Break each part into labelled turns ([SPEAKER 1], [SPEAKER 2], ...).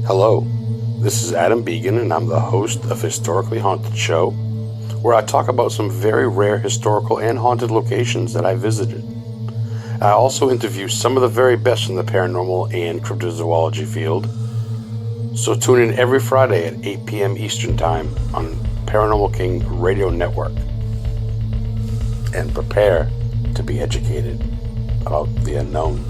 [SPEAKER 1] Hello, this is Adam Began, and I'm the host of Historically Haunted Show, where I talk about some very rare historical and haunted locations that I visited. I also interview some of the very best in the paranormal and cryptozoology field. So tune in every Friday at 8 p.m. Eastern Time on Paranormal King Radio Network. And prepare to be educated about the unknown.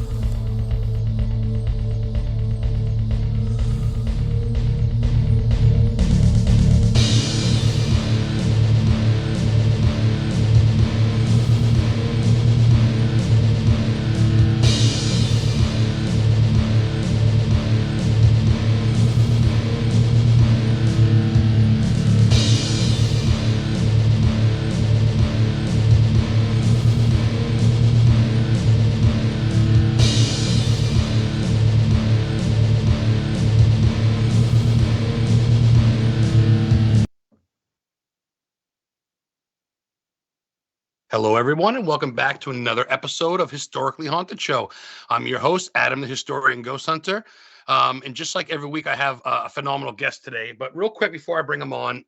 [SPEAKER 1] Hello, everyone, and welcome back to another episode of Historically Haunted Show. I'm your host, Adam the Historian Ghost Hunter. And just like every week, I have a phenomenal guest today. But real quick, before I bring him on,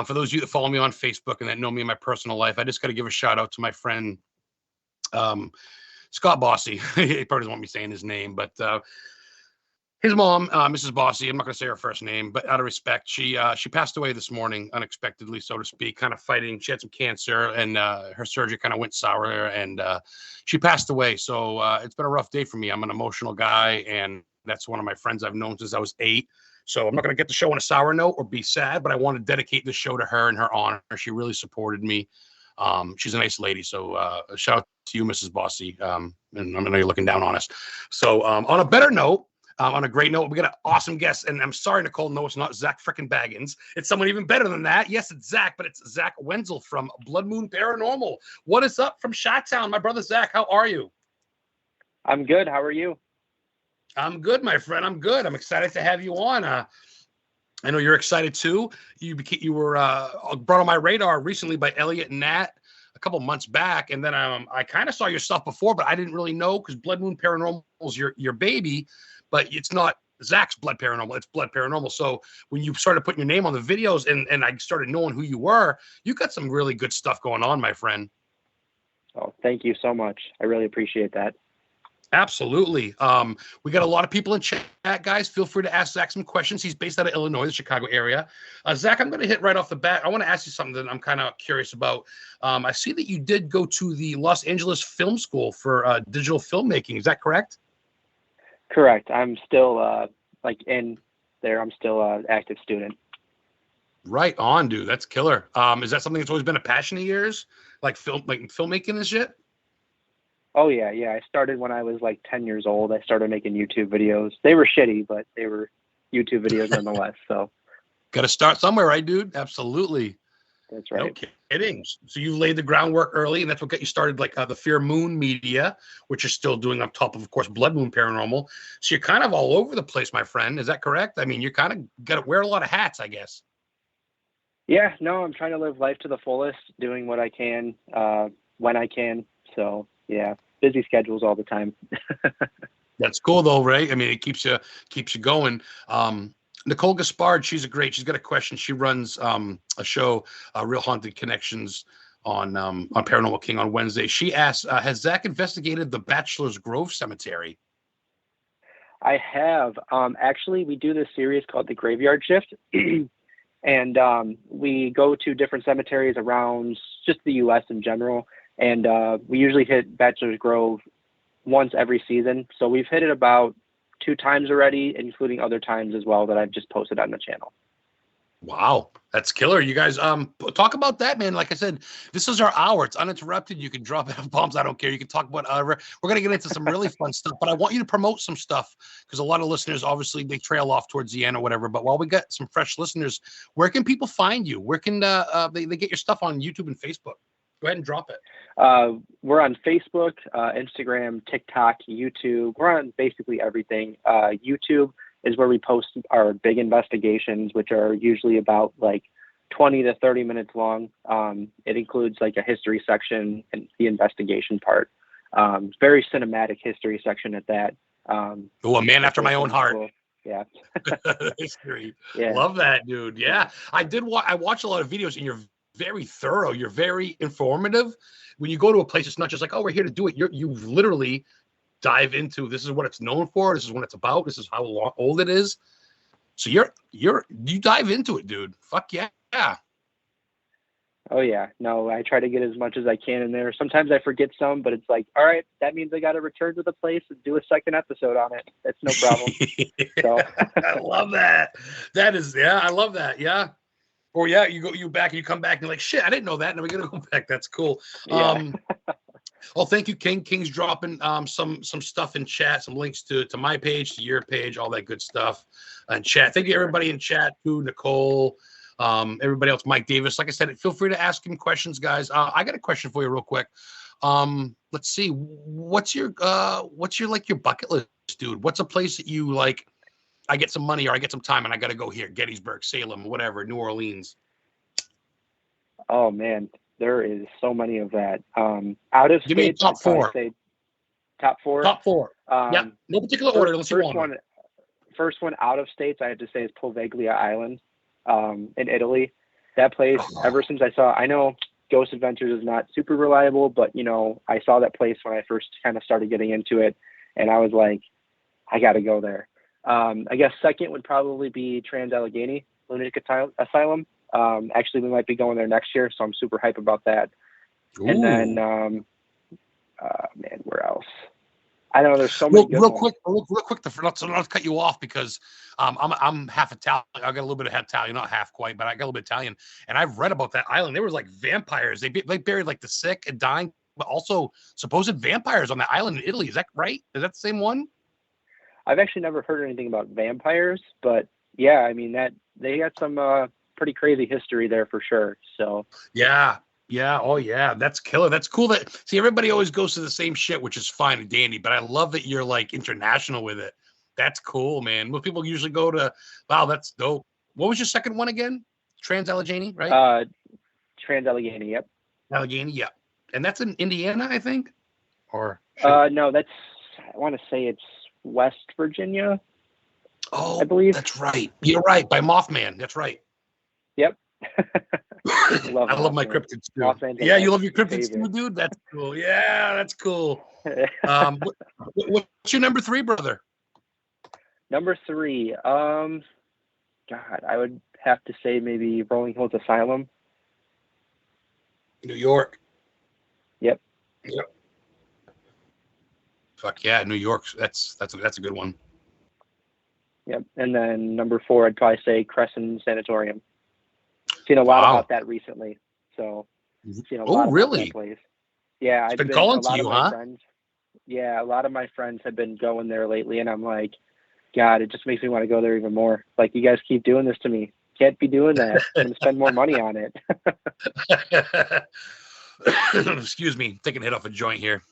[SPEAKER 1] for those of you that follow me on Facebook and that know me in my personal life, I just got to give a shout out to my friend, Scott Bossy. He probably doesn't want me saying his name, but his mom, Mrs. Bossy, I'm not going to say her first name, but out of respect, she passed away this morning, unexpectedly, so to speak, kind of fighting. She had some cancer, and her surgery kind of went sour, and she passed away. So it's been a rough day for me. I'm an emotional guy, and that's one of my friends I've known since I was 8. So I'm not going to get the show on a sour note or be sad, but I want to dedicate the show to her in her honor. She really supported me. She's a nice lady. So a shout out to you, Mrs. Bossy. And I know you're looking down on us. So on a better note, on a great note, we got an awesome guest, and I'm sorry, Nicole, no, it's not Zak frickin' Baggins. It's someone even better than that. Yes, it's Zak, but it's Zak Wenzel from Bloodmoon Paranormal. What is up from Chi-Town? My brother Zak, how are you?
[SPEAKER 2] I'm good. How are you?
[SPEAKER 1] I'm good, my friend. I'm good. I'm excited to have you on. I know you're excited too. You were brought on my radar recently by Elliot and Nat a couple months back, and then I kind of saw your stuff before, but I didn't really know because Bloodmoon Paranormal is your baby. But it's not Zak's Blood Paranormal, it's Blood Paranormal. So when you started putting your name on the videos and I started knowing who you were, you got some really good stuff going on, my friend.
[SPEAKER 2] Oh, thank you so much. I really appreciate that.
[SPEAKER 1] Absolutely. We got a lot of people in chat, guys. Feel free to ask Zak some questions. He's based out of Illinois, the Chicago area. Zak, I'm going to hit right off the bat. I want to ask you something that I'm kind of curious about. I see that you did go to the Los Angeles Film School for digital filmmaking. Is that correct?
[SPEAKER 2] Correct. I'm still in there. I'm still an active student.
[SPEAKER 1] Right on, dude. That's killer. Is that something that's always been a passion of yours, like filmmaking and shit?
[SPEAKER 2] Oh yeah. I started when I was like 10 years old. I started making YouTube videos. They were shitty, but they were YouTube videos nonetheless. So
[SPEAKER 1] got to start somewhere, right, dude? Absolutely.
[SPEAKER 2] That's right.
[SPEAKER 1] No kidding. So you laid the groundwork early, and that's what got you started, like the Fear Moon Media, which you're still doing on top of course, Bloodmoon Paranormal. So you're kind of all over the place, my friend. Is that correct? I mean, you kind of got to wear a lot of hats, I guess.
[SPEAKER 2] Yeah, no, I'm trying to live life to the fullest, doing what I can when I can. So yeah, busy schedules all the time.
[SPEAKER 1] That's cool though, right? I mean, it keeps you going. Nicole Gaspard, she's got a question. She runs a show, Real Haunted Connections on Paranormal King on Wednesday. She asked, has Zak investigated the Bachelor's Grove Cemetery?
[SPEAKER 2] I have. Actually, we do this series called The Graveyard Shift. And we go to different cemeteries around just the U.S. in general. And we usually hit Bachelor's Grove once every season. So we've hit it about 2 times already, including other times as well that I've just posted on the channel.
[SPEAKER 1] Wow, that's killer. You guys talk about that, man. Like I said, this is our hour. It's uninterrupted. You can drop F-bombs. I don't care. You can talk about whatever. We're going to get into some really fun stuff, but I want you to promote some stuff because a lot of listeners, obviously, they trail off towards the end or whatever. But while we got some fresh listeners, where can people find you? Where can they get your stuff on YouTube and Facebook? Go ahead and drop it.
[SPEAKER 2] We're on Facebook, Instagram, TikTok, YouTube. We're on basically everything. YouTube is where we post our big investigations, which are usually about like 20 to 30 minutes long. It includes like a history section and the investigation part. Very cinematic history section at that.
[SPEAKER 1] Oh, a man after my own heart. Cool.
[SPEAKER 2] Yeah.
[SPEAKER 1] History.
[SPEAKER 2] Yeah.
[SPEAKER 1] Love that, dude. Yeah. I watch a lot of videos, and you're very thorough. You're very informative. When you go to a place, it's not just like, oh, we're here to do it. You literally dive into, this is what it's known for. This is what it's about. This is how old it is. So you dive into it, dude. Fuck yeah. Yeah.
[SPEAKER 2] Oh yeah. No, I try to get as much as I can in there. Sometimes I forget some, but it's like, all right, that means I got to return to the place and do a second episode on it. That's no problem. So
[SPEAKER 1] I love that. That is, yeah, I love that. Yeah. Or yeah, you back and you come back and you're like, shit, I didn't know that. And then we gotta go back. That's cool.
[SPEAKER 2] yeah.
[SPEAKER 1] Oh, thank you, King. King's dropping some stuff in chat, some links to my page, to your page, all that good stuff in chat. Thank you everybody in chat too, Nicole, everybody else, Mike Davis. Like I said, feel free to ask him questions, guys. I got a question for you real quick. Let's see. What's your like your bucket list, dude? What's a place that you like? I get some money or I get some time and I got to go here, Gettysburg, Salem, whatever, New Orleans.
[SPEAKER 2] Oh man, there is so many of that. Out of
[SPEAKER 1] Give me a
[SPEAKER 2] states,
[SPEAKER 1] top four.
[SPEAKER 2] say top four.
[SPEAKER 1] Top four. Yeah, no particular order unless you want.
[SPEAKER 2] First one out of states, I have to say, is Poveglia Island in Italy. That place, ever since I know Ghost Adventures is not super reliable, but I saw that place when I first kind of started getting into it, and I was like, I got to go there. I guess second would probably be Trans-Allegheny Lunatic Asylum. Actually, we might be going there next year, so I'm super hype about that. Ooh. And then, man, where else? I don't know. There's so many. Real quick,
[SPEAKER 1] not to cut you off because I'm half Italian. I got a little bit of Italian, not half quite, but I got a little bit Italian. And I've read about that island. There was like vampires. They buried like the sick and dying, but also supposed vampires on that island in Italy. Is that right? Is that the same one?
[SPEAKER 2] I've actually never heard anything about vampires, but yeah, I mean that they got some pretty crazy history there for sure. So
[SPEAKER 1] yeah, oh yeah, that's killer. That's cool. See, everybody always goes to the same shit, which is fine and dandy, but I love that you're like international with it. That's cool, man. Most people usually go to, wow, that's dope. What was your second one again? Trans-Allegheny, right?
[SPEAKER 2] Trans-Allegheny, yep.
[SPEAKER 1] Allegheny, yeah. And that's in Indiana, I think. Or
[SPEAKER 2] no, I want to say it's West Virginia.
[SPEAKER 1] Oh,
[SPEAKER 2] I believe
[SPEAKER 1] that's right. You're right. By Mothman. That's right.
[SPEAKER 2] Yep.
[SPEAKER 1] I love my cryptids too. Yeah, you love your cryptids too, dude. That's cool. Yeah, that's cool. What's your number three, brother?
[SPEAKER 2] Number three. God, I would have to say maybe Rolling Hills Asylum.
[SPEAKER 1] New York.
[SPEAKER 2] Yep.
[SPEAKER 1] Fuck yeah, New York. That's a good one.
[SPEAKER 2] Yep. And then number four, I'd probably say Crescent Sanatorium. Seen a lot about that recently. So seen a lot about that place. Yeah,
[SPEAKER 1] it's been calling to you, huh?
[SPEAKER 2] Yeah, a lot of my friends have been going there lately, and I'm like, God, it just makes me want to go there even more. Like, you guys keep doing this to me. Can't be doing that. I'm gonna spend more money on it.
[SPEAKER 1] Excuse me, taking a hit off a joint here.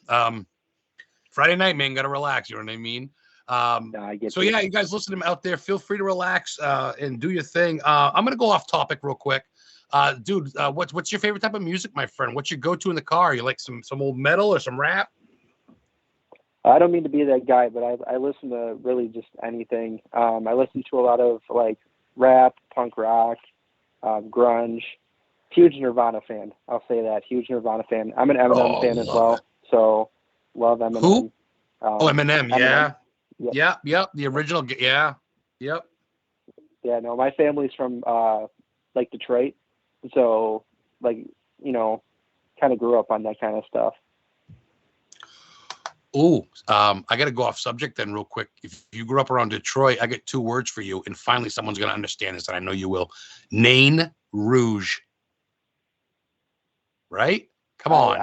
[SPEAKER 1] Friday night, man, gotta relax. You know what I mean?
[SPEAKER 2] I get
[SPEAKER 1] so yeah, you guys listening out there, feel free to relax and do your thing. I'm gonna go off topic real quick. Dude, what's your favorite type of music, my friend? What's your go-to in the car? You like some old metal or some rap?
[SPEAKER 2] I don't mean to be that guy, but I listen to really just anything. I listen to a lot of like rap, punk rock, grunge. Huge Nirvana fan. I'll say that. Huge Nirvana fan. I'm an Eminem fan as well. So love Eminem.
[SPEAKER 1] Who? Eminem. Yeah. Yep. The original. Yeah. Yep.
[SPEAKER 2] Yeah. No, my family's from like Detroit, so like kind of grew up on that kind of stuff.
[SPEAKER 1] Oh, I got to go off subject then real quick. If you grew up around Detroit, I get two words for you, and finally someone's going to understand this, and I know you will. Nain Rouge. Right? Come on.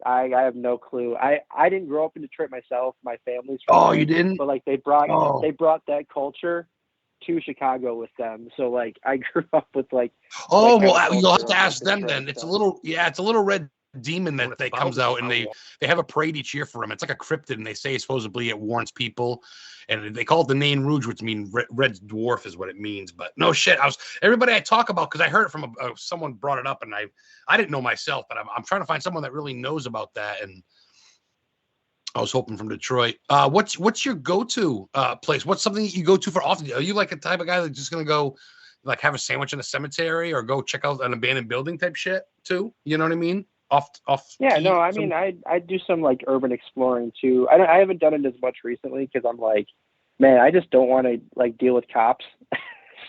[SPEAKER 2] I have no clue. I didn't grow up in Detroit myself. My family's from
[SPEAKER 1] Oh,
[SPEAKER 2] there,
[SPEAKER 1] you didn't?
[SPEAKER 2] But like they brought that culture to Chicago with them. So like I grew up with like
[SPEAKER 1] well, you'll have to ask them then. It's a little red demon that comes out, and they have a parade each year for him. It's like a cryptid, and they say supposedly it warns people, and they call it the Nain Rouge, which means red dwarf is what it means. But no shit, everybody I talk about, because I heard it from someone brought it up, and I didn't know myself, but I'm trying to find someone that really knows about that. And I was hoping from Detroit. What's your go-to place? What's something you go to for often? Are you like a type of guy that's just gonna go like have a sandwich in a cemetery or go check out an abandoned building type shit too? You know what I mean? Off
[SPEAKER 2] Yeah,
[SPEAKER 1] key.
[SPEAKER 2] no, I mean, I do some like urban exploring too. I haven't done it as much recently because I'm like, man, I just don't want to like deal with cops.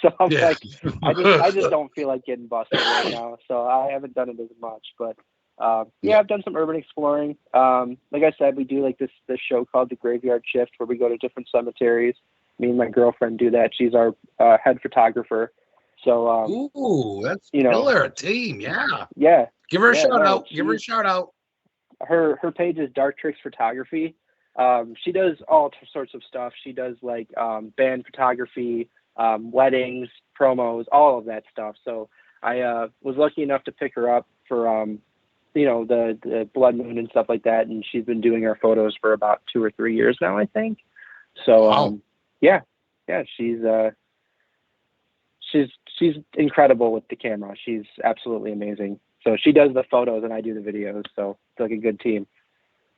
[SPEAKER 2] So I'm
[SPEAKER 1] Yeah.
[SPEAKER 2] like, I just don't feel like getting busted right now. So I haven't done it as much, but yeah, I've done some urban exploring. Like I said, we do like this show called The Graveyard Shift where we go to different cemeteries. Me and my girlfriend do that. She's our head photographer. So
[SPEAKER 1] Ooh, that's
[SPEAKER 2] you know,
[SPEAKER 1] killer team. Yeah.
[SPEAKER 2] yeah,
[SPEAKER 1] Give her a
[SPEAKER 2] yeah,
[SPEAKER 1] shout
[SPEAKER 2] no,
[SPEAKER 1] out. Give her a shout out.
[SPEAKER 2] her page is Dark Tricks Photography. She does all sorts of stuff. She does like band photography, weddings, promos, all of that stuff. So I was lucky enough to pick her up for the Blood Moon and stuff like that, and she's been doing our photos for about 2 or 3 years now, I think. So
[SPEAKER 1] Wow.
[SPEAKER 2] yeah, she's incredible with the camera. She's absolutely amazing. So she does the photos and I do the videos. So it's like a good team.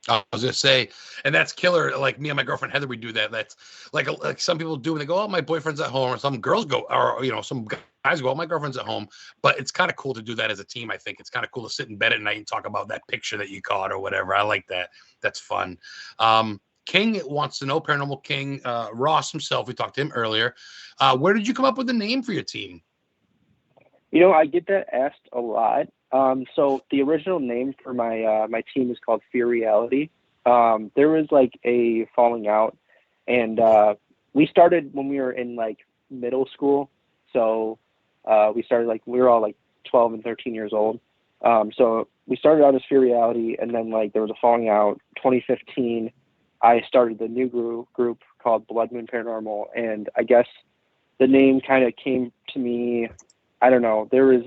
[SPEAKER 1] I was gonna say, and that's killer. Like me and my girlfriend Heather, we do that. That's like some people do when they go, "Oh, my boyfriend's at home," or some girls go, or some guys go, "Oh, my girlfriend's at home." But it's kind of cool to do that as a team. I think it's kind of cool to sit in bed at night and talk about that picture that you caught or whatever. I like that. That's fun. King wants to know, Paranormal King Ross himself. We talked to him earlier. Where did you come up with the name for your team?
[SPEAKER 2] I get that asked a lot. So the original name for my team is called Fear Reality. There was like a falling out, and we started when we were in like middle school. So we started like we were all like 12 and 13 years old. So we started out as Fear Reality, and then like there was a falling out. 2015, I started the new group called Bloodmoon Paranormal, and I guess the name kind of came to me. I don't know. There was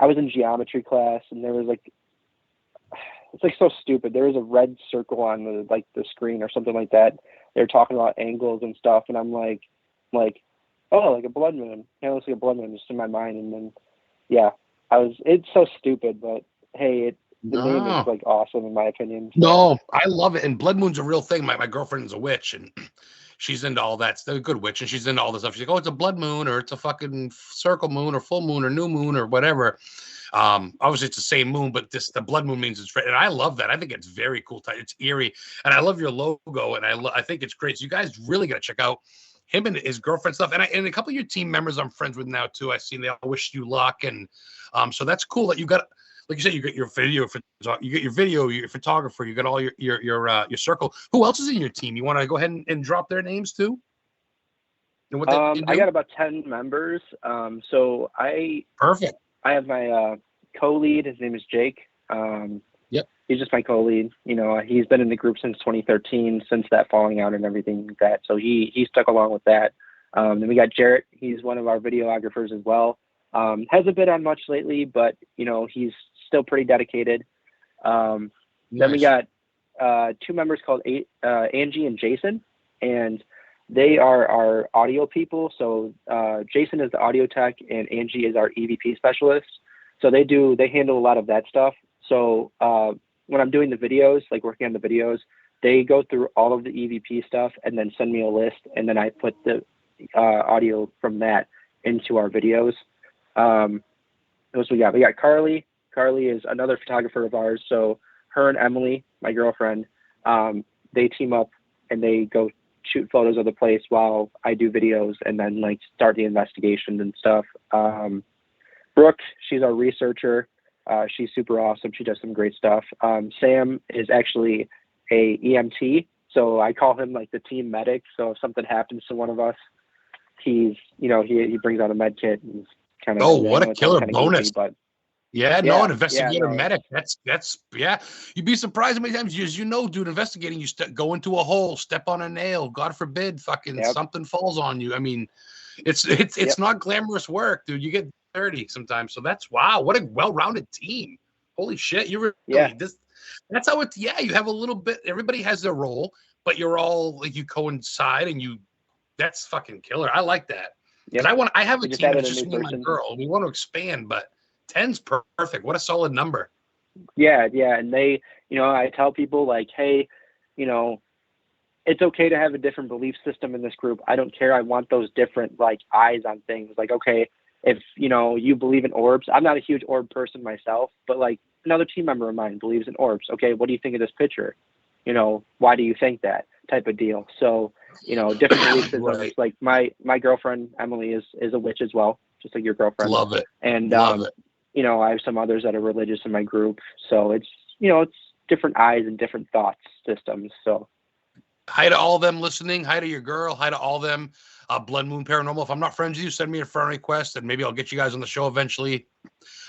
[SPEAKER 2] I was in geometry class, and there was like it's like so stupid. There was a red circle on the screen or something like that. They were talking about angles and stuff, and I'm like, oh, like a blood moon. Yeah, it looks like a blood moon just in my mind, and then yeah, it's so stupid, but hey, the name is like awesome in my opinion. So.
[SPEAKER 1] No, I love it. And Blood Moon's a real thing. My girlfriend's a witch, and she's into all that. She's a good witch, and she's into all this stuff. She's like, "Oh, it's a blood moon, or it's a fucking circle moon, or full moon, or new moon, or whatever." Obviously, it's the same moon, but the blood moon means it's red, and I love that. I think it's very cool. It's eerie, and I love your logo, and I think it's great. So you guys really got to check out him and his girlfriend stuff, and a couple of your team members I'm friends with now too. I've seen they all wish you luck, and so that's cool that you got. Like you said, you get your video, your photographer, you got all your circle. Who else is in your team? You want to go ahead and drop their names too? And what they do?
[SPEAKER 2] I got about 10 members. So
[SPEAKER 1] Perfect.
[SPEAKER 2] I have my co-lead. His name is Jake.
[SPEAKER 1] Yep.
[SPEAKER 2] He's just my co-lead. He's been in the group since 2013, since that falling out and everything like that. So he stuck along with that. Then we got Jarrett. He's one of our videographers as well. Hasn't been on much lately, but he's still pretty dedicated. Nice. Then we got 2 members called Angie and Jason, and they are our audio people. So Jason is the audio tech, and Angie is our EVP specialist. So they handle a lot of that stuff. So when I'm doing the videos, like working on the videos, they go through all of the EVP stuff and then send me a list, and then I put the audio from that into our videos. Those we got Carly. Carly is another photographer of ours. So her and Emily, my girlfriend, they team up and they go shoot photos of the place while I do videos and then like start the investigations and stuff. Brooke, she's our researcher. She's super awesome. She does some great stuff. Sam is actually a EMT. So I call him like the team medic. So if something happens to one of us, he brings out a med kit and kind of.
[SPEAKER 1] Oh, what a killer bonus!
[SPEAKER 2] Goofy, but
[SPEAKER 1] an investigator medic. That's You'd be surprised how many times dude, investigating, you go into a hole, step on a nail, God forbid, fucking something falls on you. I mean, it's not glamorous work, dude. You get dirty sometimes. So that's what a well-rounded team. Holy shit, you really that's how it. Yeah, you have a little bit. Everybody has their role, but you're all like you coincide, and that's fucking killer. I like that. Because I have a team that's just me and my girl. We want to expand, but 10's perfect. What a solid number.
[SPEAKER 2] Yeah, yeah. And they, I tell people like, hey, you know, it's okay to have a different belief system in this group. I don't care. I want those different like eyes on things. Like, okay, if you believe in orbs, I'm not a huge orb person myself, but like another team member of mine believes in orbs. Okay, what do you think of this picture? Why do you think that type of deal? So, different belief systems.
[SPEAKER 1] Right.
[SPEAKER 2] Like my girlfriend Emily is a witch as well, just like your girlfriend.
[SPEAKER 1] Love it.
[SPEAKER 2] And
[SPEAKER 1] Love it.
[SPEAKER 2] I have some others that are religious in my group. So it's different eyes and different thought systems. So
[SPEAKER 1] Hi to all of them listening. Hi to your girl. Hi to all of them. Bloodmoon Paranormal. If I'm not friends with you, send me a friend request, and maybe I'll get you guys on the show eventually.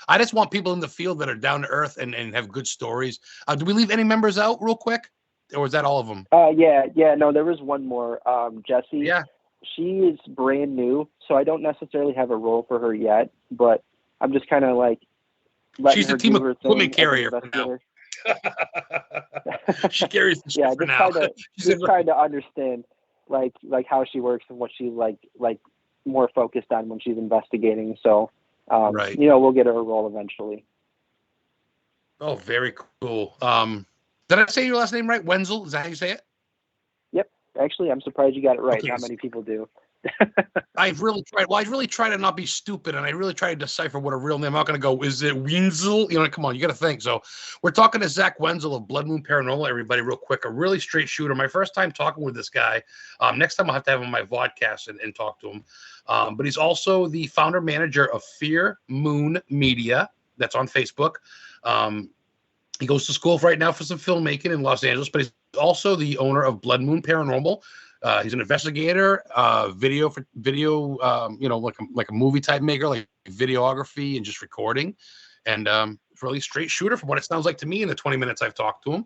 [SPEAKER 1] I just want people in the field that are down to earth and have good stories. Do we leave any members out real quick, or is that all of them?
[SPEAKER 2] Yeah. No, there was one more. Jessie.
[SPEAKER 1] Yeah.
[SPEAKER 2] She is brand new, so I don't necessarily have a role for her yet, but I'm just kind of like letting
[SPEAKER 1] She's
[SPEAKER 2] her
[SPEAKER 1] the team
[SPEAKER 2] do her thing
[SPEAKER 1] equipment
[SPEAKER 2] as an
[SPEAKER 1] carrier for now.
[SPEAKER 2] investigator.
[SPEAKER 1] She carries the shit
[SPEAKER 2] Yeah,
[SPEAKER 1] for
[SPEAKER 2] just
[SPEAKER 1] now.
[SPEAKER 2] just trying to understand like how she works and what she's like more focused on when she's investigating. So
[SPEAKER 1] Right.
[SPEAKER 2] we'll get her a role eventually.
[SPEAKER 1] Oh, very cool. Did I say your last name right? Wenzel? Is that how you say it?
[SPEAKER 2] Yep. Actually, I'm surprised you got it right.
[SPEAKER 1] Okay.
[SPEAKER 2] Not many people do.
[SPEAKER 1] I've really tried. Well, I really try to not be stupid, and I really try to decipher what a real name. I'm not going to go, is it Wenzel? Come on, you got to think. So we're talking to Zak Wenzel of Bloodmoon Paranormal, everybody, real quick. A really straight shooter. My first time talking with this guy. Next time I'll have to have him on my vodcast and talk to him. But he's also the founder manager of Fear Moon Media. That's on Facebook. He goes to school right now for some filmmaking in Los Angeles, but he's also the owner of Bloodmoon Paranormal. He's an investigator, video, like a movie type maker, like videography and just recording, and really straight shooter from what it sounds like to me in the 20 minutes I've talked to him.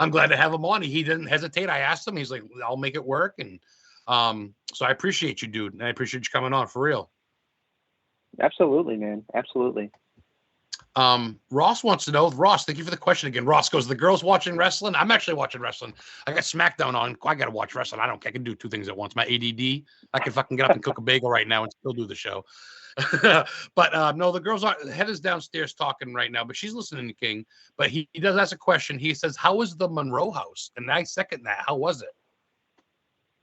[SPEAKER 1] I'm glad to have him on. He didn't hesitate. I asked him. He's like, I'll make it work. And so I appreciate you, dude. And I appreciate you coming on for real.
[SPEAKER 2] Absolutely, man. Absolutely.
[SPEAKER 1] Ross wants to know. Ross, thank you for the question again. Ross goes, the girls watching wrestling? I'm actually watching wrestling. I got SmackDown on. I got to watch wrestling. I can do two things at once. My ADD, I can fucking get up and cook a bagel right now and still do the show. But no, the girls aren't. Head is downstairs talking right now, but she's listening to King. But he does ask a question. He says, how was the Monroe house? And I second that. How was it?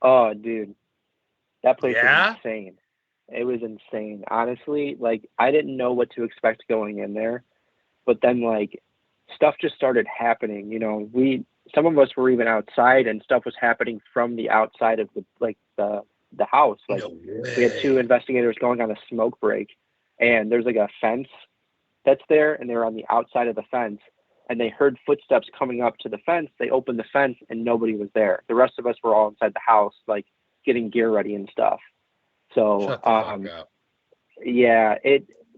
[SPEAKER 2] Oh, dude, that place
[SPEAKER 1] Yeah?
[SPEAKER 2] was insane. It was insane. Honestly, like I didn't know what to expect going in there, but then like stuff just started happening. Some of us were even outside and stuff was happening from the outside of the house. Like
[SPEAKER 1] No
[SPEAKER 2] we had two investigators going on a smoke break, and there's like a fence that's there, and they were on the outside of the fence, and they heard footsteps coming up to the fence. They opened the fence and nobody was there. The rest of us were all inside the house, like getting gear ready and stuff. So
[SPEAKER 1] Shut the fuck up.
[SPEAKER 2] yeah,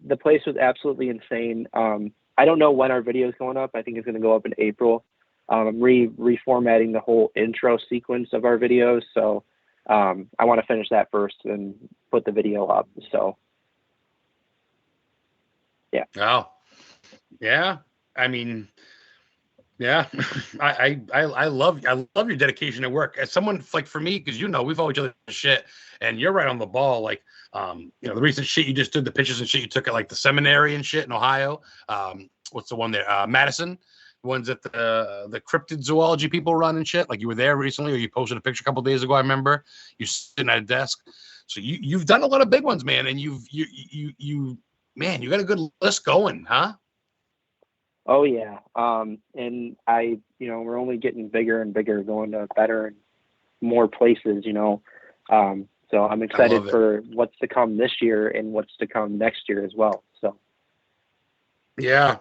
[SPEAKER 2] the place was absolutely insane. I don't know when our video is going up. I think it's going to go up in April. I'm reformatting the whole intro sequence of our videos, so I want to finish that first and put the video up. So yeah.
[SPEAKER 1] Oh, yeah. I mean, yeah, I love your dedication at work. As someone like for me, because we follow each other's shit, and you're right on the ball. Like, the recent shit you just did, the pictures and shit you took at like the seminary and shit in Ohio. What's the one there? Madison, the ones that the cryptid zoology people run and shit. Like you were there recently, or you posted a picture a couple days ago. I remember you sitting at a desk. So you've done a lot of big ones, man, and you got a good list going, huh?
[SPEAKER 2] Oh yeah. And we're only getting bigger and bigger, going to better and more places, so I'm excited for what's to come this year and what's to come next year as well. So.
[SPEAKER 1] Yeah.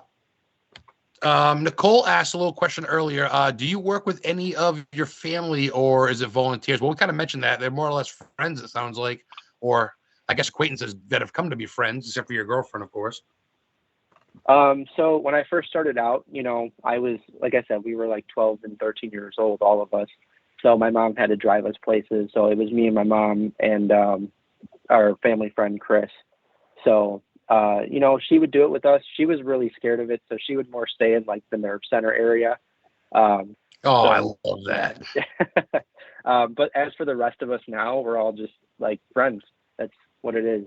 [SPEAKER 1] Nicole asked a little question earlier. Do you work with any of your family or is it volunteers? Well, we kind of mentioned that they're more or less friends, it sounds like, or I guess acquaintances that have come to be friends, except for your girlfriend, of course.
[SPEAKER 2] So when I first started out, I was, like I said, we were like 12 and 13 years old, all of us. So my mom had to drive us places. So it was me and my mom and our family friend, Chris. So, she would do it with us. She was really scared of it. So she would more stay in like the nerve center area.
[SPEAKER 1] I love that.
[SPEAKER 2] But as for the rest of us now, we're all just like friends. That's what it is,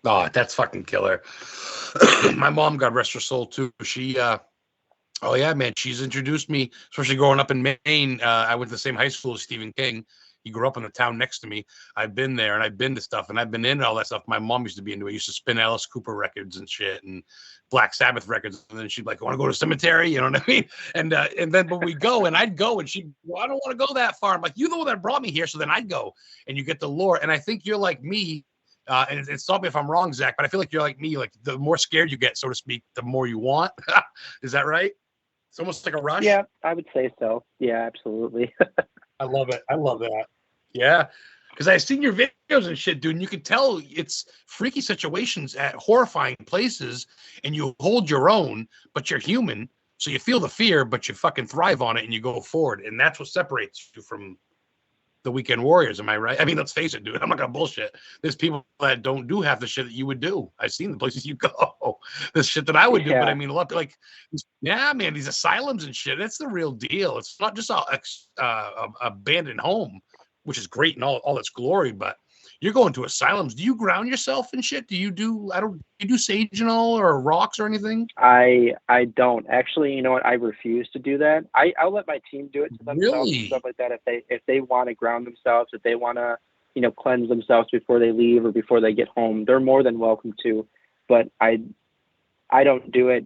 [SPEAKER 1] Oh, that's fucking killer. My mom, God rest her soul, too. She, oh yeah, man, she's introduced me, especially growing up in Maine. I went to the same high school as Stephen King. He grew up in the town next to me. I've been there and I've been to stuff and I've been into all that stuff. My mom used to be into it. Used to spin Alice Cooper records and shit and Black Sabbath records. And then she'd be like, "I want to go to the cemetery," you know what I mean? And then when we go and I'd go and she'd, "Well, I don't want to go that far." I'm like, "You the one that brought me here," so then I'd go and you get the lore. And I think you're like me. And stop me if I'm wrong, Zach, but I feel like you're like me. Like the more scared you get, so to speak, the more you want. Is that right? It's almost like a rush.
[SPEAKER 2] Yeah, I would say so. Yeah, absolutely.
[SPEAKER 1] I love it. I love that. Yeah. Because I've seen your videos and shit, dude, and you can tell it's freaky situations at horrifying places, and you hold your own, but you're human. So you feel the fear, but you fucking thrive on it and you go forward. And that's what separates you from the weekend warriors. Am I right? I mean, let's face it, dude. I'm not gonna bullshit. There's people that don't do half the shit that you would do. I've seen the places you go. The shit that I would do, but I mean, a lot like, yeah, man, these asylums and shit. That's the real deal. It's not just a abandoned home, which is great and all its glory, but you're going to asylums. Do you ground yourself and shit? Do you do you do sage and all or rocks or anything?
[SPEAKER 2] I don't actually. You know what? I refuse to do that. I'll let my team do it to themselves and stuff like that. If they want to ground themselves, if they want to, cleanse themselves before they leave or before they get home, they're more than welcome to. But I don't do it.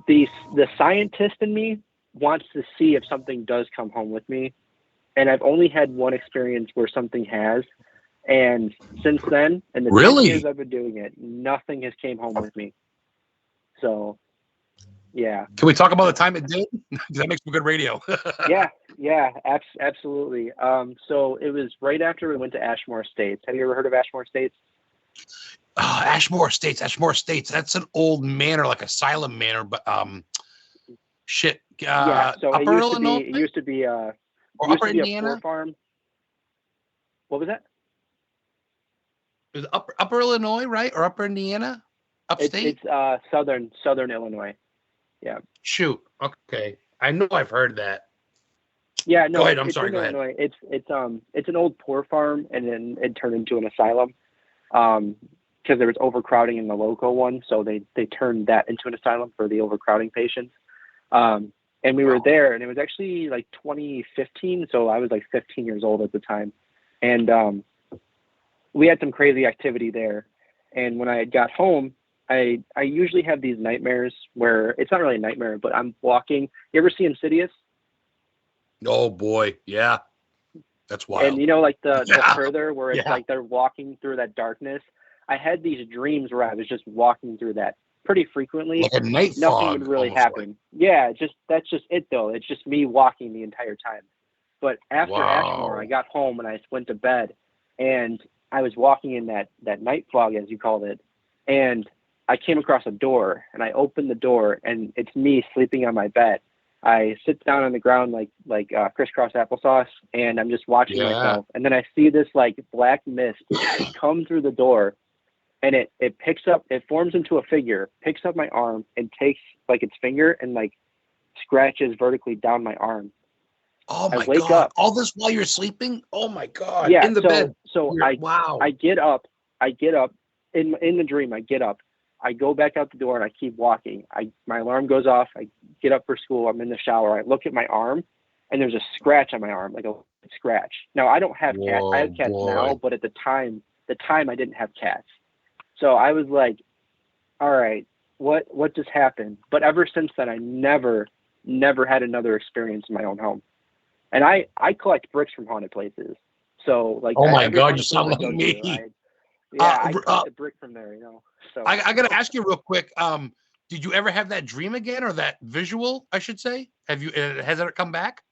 [SPEAKER 2] The scientist in me wants to see if something does come home with me. And I've only had one experience where something has. And since then, in the 10 years I've been doing it, nothing has came home with me. So, yeah.
[SPEAKER 1] Can we talk about the time it did? That makes for good radio.
[SPEAKER 2] yeah, absolutely. So it was right after we went to Ashmore Estates. Have you ever heard of Ashmore Estates?
[SPEAKER 1] Ashmore Estates. That's an old manor, like asylum manor, but shit.
[SPEAKER 2] Yeah. So
[SPEAKER 1] Upper
[SPEAKER 2] it used to be
[SPEAKER 1] or Upper Indiana?
[SPEAKER 2] A farm. What was that?
[SPEAKER 1] It was upper Illinois, right? Or Upper Indiana? Upstate?
[SPEAKER 2] It's southern Illinois. Yeah.
[SPEAKER 1] Shoot. Okay. I know I've heard that.
[SPEAKER 2] Yeah, no.
[SPEAKER 1] Go ahead. I'm sorry. Go
[SPEAKER 2] Illinois.
[SPEAKER 1] ahead.
[SPEAKER 2] It's an old poor farm, and then it turned into an asylum. Because there was overcrowding in the local one, so they turned that into an asylum for the overcrowding patients. And we were there, and it was actually like 2015, so I was like 15 years old at the time. And we had some crazy activity there. And when I got home, I usually have these nightmares where it's not really a nightmare, but I'm walking. You ever see Insidious?
[SPEAKER 1] Oh, boy. Yeah. That's wild.
[SPEAKER 2] And like the further where it's like they're walking through that darkness. I had these dreams where I was just walking through that pretty frequently.
[SPEAKER 1] Like a night
[SPEAKER 2] Nothing
[SPEAKER 1] fog,
[SPEAKER 2] would really happen. Like. Yeah, that's just it though. It's just me walking the entire time. But after Ashmore, I got home and I went to bed, and I was walking in that night fog, as you called it, and I came across a door, and I opened the door, and it's me sleeping on my bed. I sit down on the ground like crisscross applesauce, and I'm just watching myself, and then I see this like black mist come through the door. And it picks up, it forms into a figure, picks up my arm and takes like its finger and like scratches vertically down my arm.
[SPEAKER 1] Oh my God. Up. All this while you're sleeping? Oh my God.
[SPEAKER 2] Yeah.
[SPEAKER 1] In the bed.
[SPEAKER 2] So I get up in the dream. I get up, I go back out the door and I keep walking. My alarm goes off. I get up for school. I'm in the shower. I look at my arm and there's a scratch on my arm, like a scratch. Now I don't have cats. I have cats now, but at the time I didn't have cats. So I was like, all right, what just happened? But ever since then, I never had another experience in my own home. And I collect bricks from haunted places. So like,
[SPEAKER 1] oh my God, you sound like me.
[SPEAKER 2] I collect a brick from there, So
[SPEAKER 1] I got to ask you real quick. Did you ever have that dream again, or that visual, I should say? Has it come back?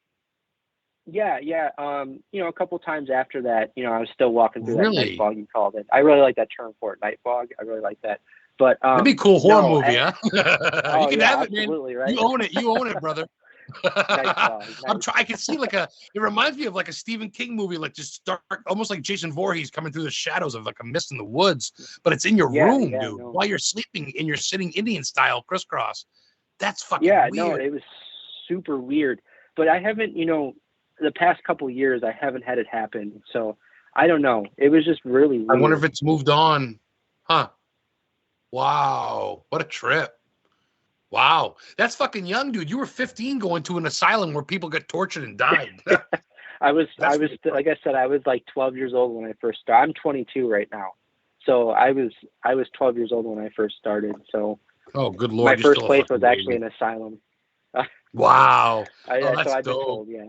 [SPEAKER 2] Yeah. A couple times after that, I was still walking through that night fog, you called it. I really like that term for it, night fog. I really like that. But
[SPEAKER 1] it'd be a cool horror movie, huh? You can have it, man.
[SPEAKER 2] Right?
[SPEAKER 1] You own it, brother.
[SPEAKER 2] Night fog, nice.
[SPEAKER 1] I can see it reminds me of like a Stephen King movie, like just dark, almost like Jason Voorhees coming through the shadows of like a mist in the woods, but it's in your room, dude. No. While you're sleeping and you're sitting Indian style crisscross. That's fucking weird.
[SPEAKER 2] No, it was super weird. But I haven't, the past couple years, I haven't had it happen. So I don't know. It was just really weird.
[SPEAKER 1] I wonder if it's moved on. Huh. Wow. What a trip. Wow. That's fucking young, dude. You were 15 going to an asylum where people get tortured and died.
[SPEAKER 2] I was
[SPEAKER 1] Really
[SPEAKER 2] like I said, I was like 12 years old when I first started. I'm 22 right now. So I was 12 years old when I first started. So
[SPEAKER 1] oh, good Lord.
[SPEAKER 2] my
[SPEAKER 1] You're
[SPEAKER 2] first
[SPEAKER 1] still a
[SPEAKER 2] place
[SPEAKER 1] fucking
[SPEAKER 2] was actually
[SPEAKER 1] baby.
[SPEAKER 2] an asylum.
[SPEAKER 1] Wow.
[SPEAKER 2] So
[SPEAKER 1] That's
[SPEAKER 2] I've been
[SPEAKER 1] dope.
[SPEAKER 2] told, yeah.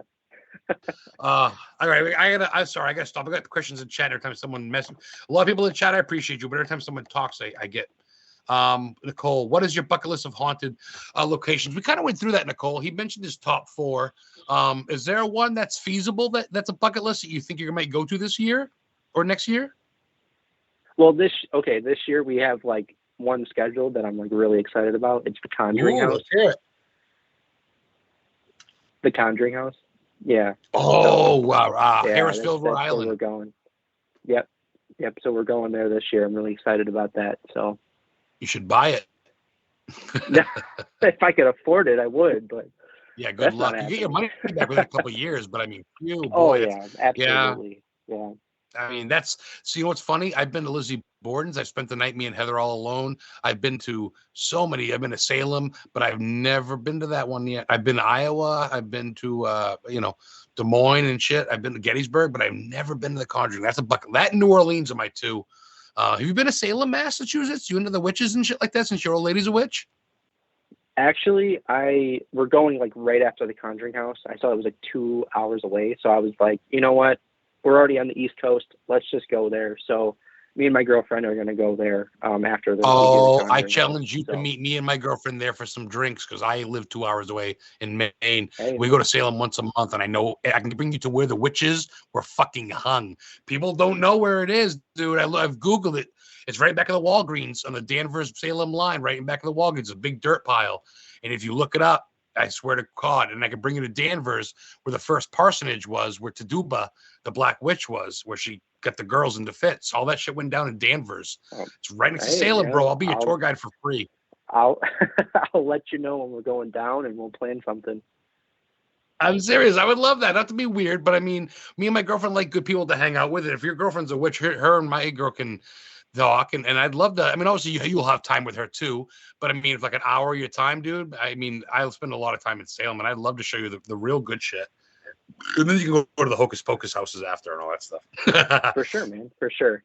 [SPEAKER 1] All right. I'm sorry. I got to stop. I got questions in chat every time someone messes. A lot of people in chat, I appreciate you, but every time someone talks, I get. Nicole, what is your bucket list of haunted locations? We kind of went through that, Nicole. He mentioned his top 4. Is there one that's feasible that's a bucket list that you think you might go to this year or next year?
[SPEAKER 2] Well, this year we have like one scheduled that I'm like really excited about. It's the Conjuring House.
[SPEAKER 1] Let's hear it.
[SPEAKER 2] The Conjuring House. Yeah.
[SPEAKER 1] Oh, wow.
[SPEAKER 2] Yeah,
[SPEAKER 1] Harrisville, Rhode
[SPEAKER 2] that's
[SPEAKER 1] Island.
[SPEAKER 2] where we're going. Yep. So we're going there this year. I'm really excited about that. So
[SPEAKER 1] you should buy it.
[SPEAKER 2] if I could afford it, I would, but
[SPEAKER 1] yeah, good luck. You get your money back within a couple of years, but I mean, boy,
[SPEAKER 2] yeah, absolutely. Yeah.
[SPEAKER 1] I mean, so you know what's funny? I've been to Lizzie Borden's. I've spent the night, me and Heather all alone. I've been to so many. I've been to Salem, but I've never been to that one yet. I've been to Iowa. I've been to, Des Moines and shit. I've been to Gettysburg, but I've never been to the Conjuring. That's a bucket. That and New Orleans are my 2. Have you been to Salem, Massachusetts? You into the witches and shit like that since your old lady's a witch?
[SPEAKER 2] Actually, we're going like right after the Conjuring House. I saw it was like 2 hours away. So I was like, you know what? We're already on the East Coast. Let's just go there. So me and my girlfriend are going to go there after the.
[SPEAKER 1] Oh, I challenge you to meet me and my girlfriend there for some drinks because I live 2 hours away in Maine. Hey, we go to Salem once a month, and I know I can bring you to where the witches were fucking hung. People don't know where it is, dude. I've Googled it. It's right back of the Walgreens on the Danvers-Salem line, right in back of the Walgreens. It's a big dirt pile. And if you look it up, I swear to God, and I can bring you to Danvers, where the first parsonage was, where Taduba, the Black Witch, was, where she got the girls into fits. All that shit went down in Danvers. It's right next to Salem, bro. I'll be your tour guide for free.
[SPEAKER 2] I'll let you know when we're going down, and we'll plan something.
[SPEAKER 1] I'm serious. I would love that. Not to be weird, but I mean, me and my girlfriend like good people to hang out with. And if your girlfriend's a witch, her and my girl can talk, and I'd love to. I mean, obviously you'll have time with her too, but I mean, if like an hour of your time, dude. I mean, I'll spend a lot of time in Salem, and I'd love to show you the real good shit. And then you can go to the Hocus Pocus houses after and all that stuff.
[SPEAKER 2] For sure, man. For sure.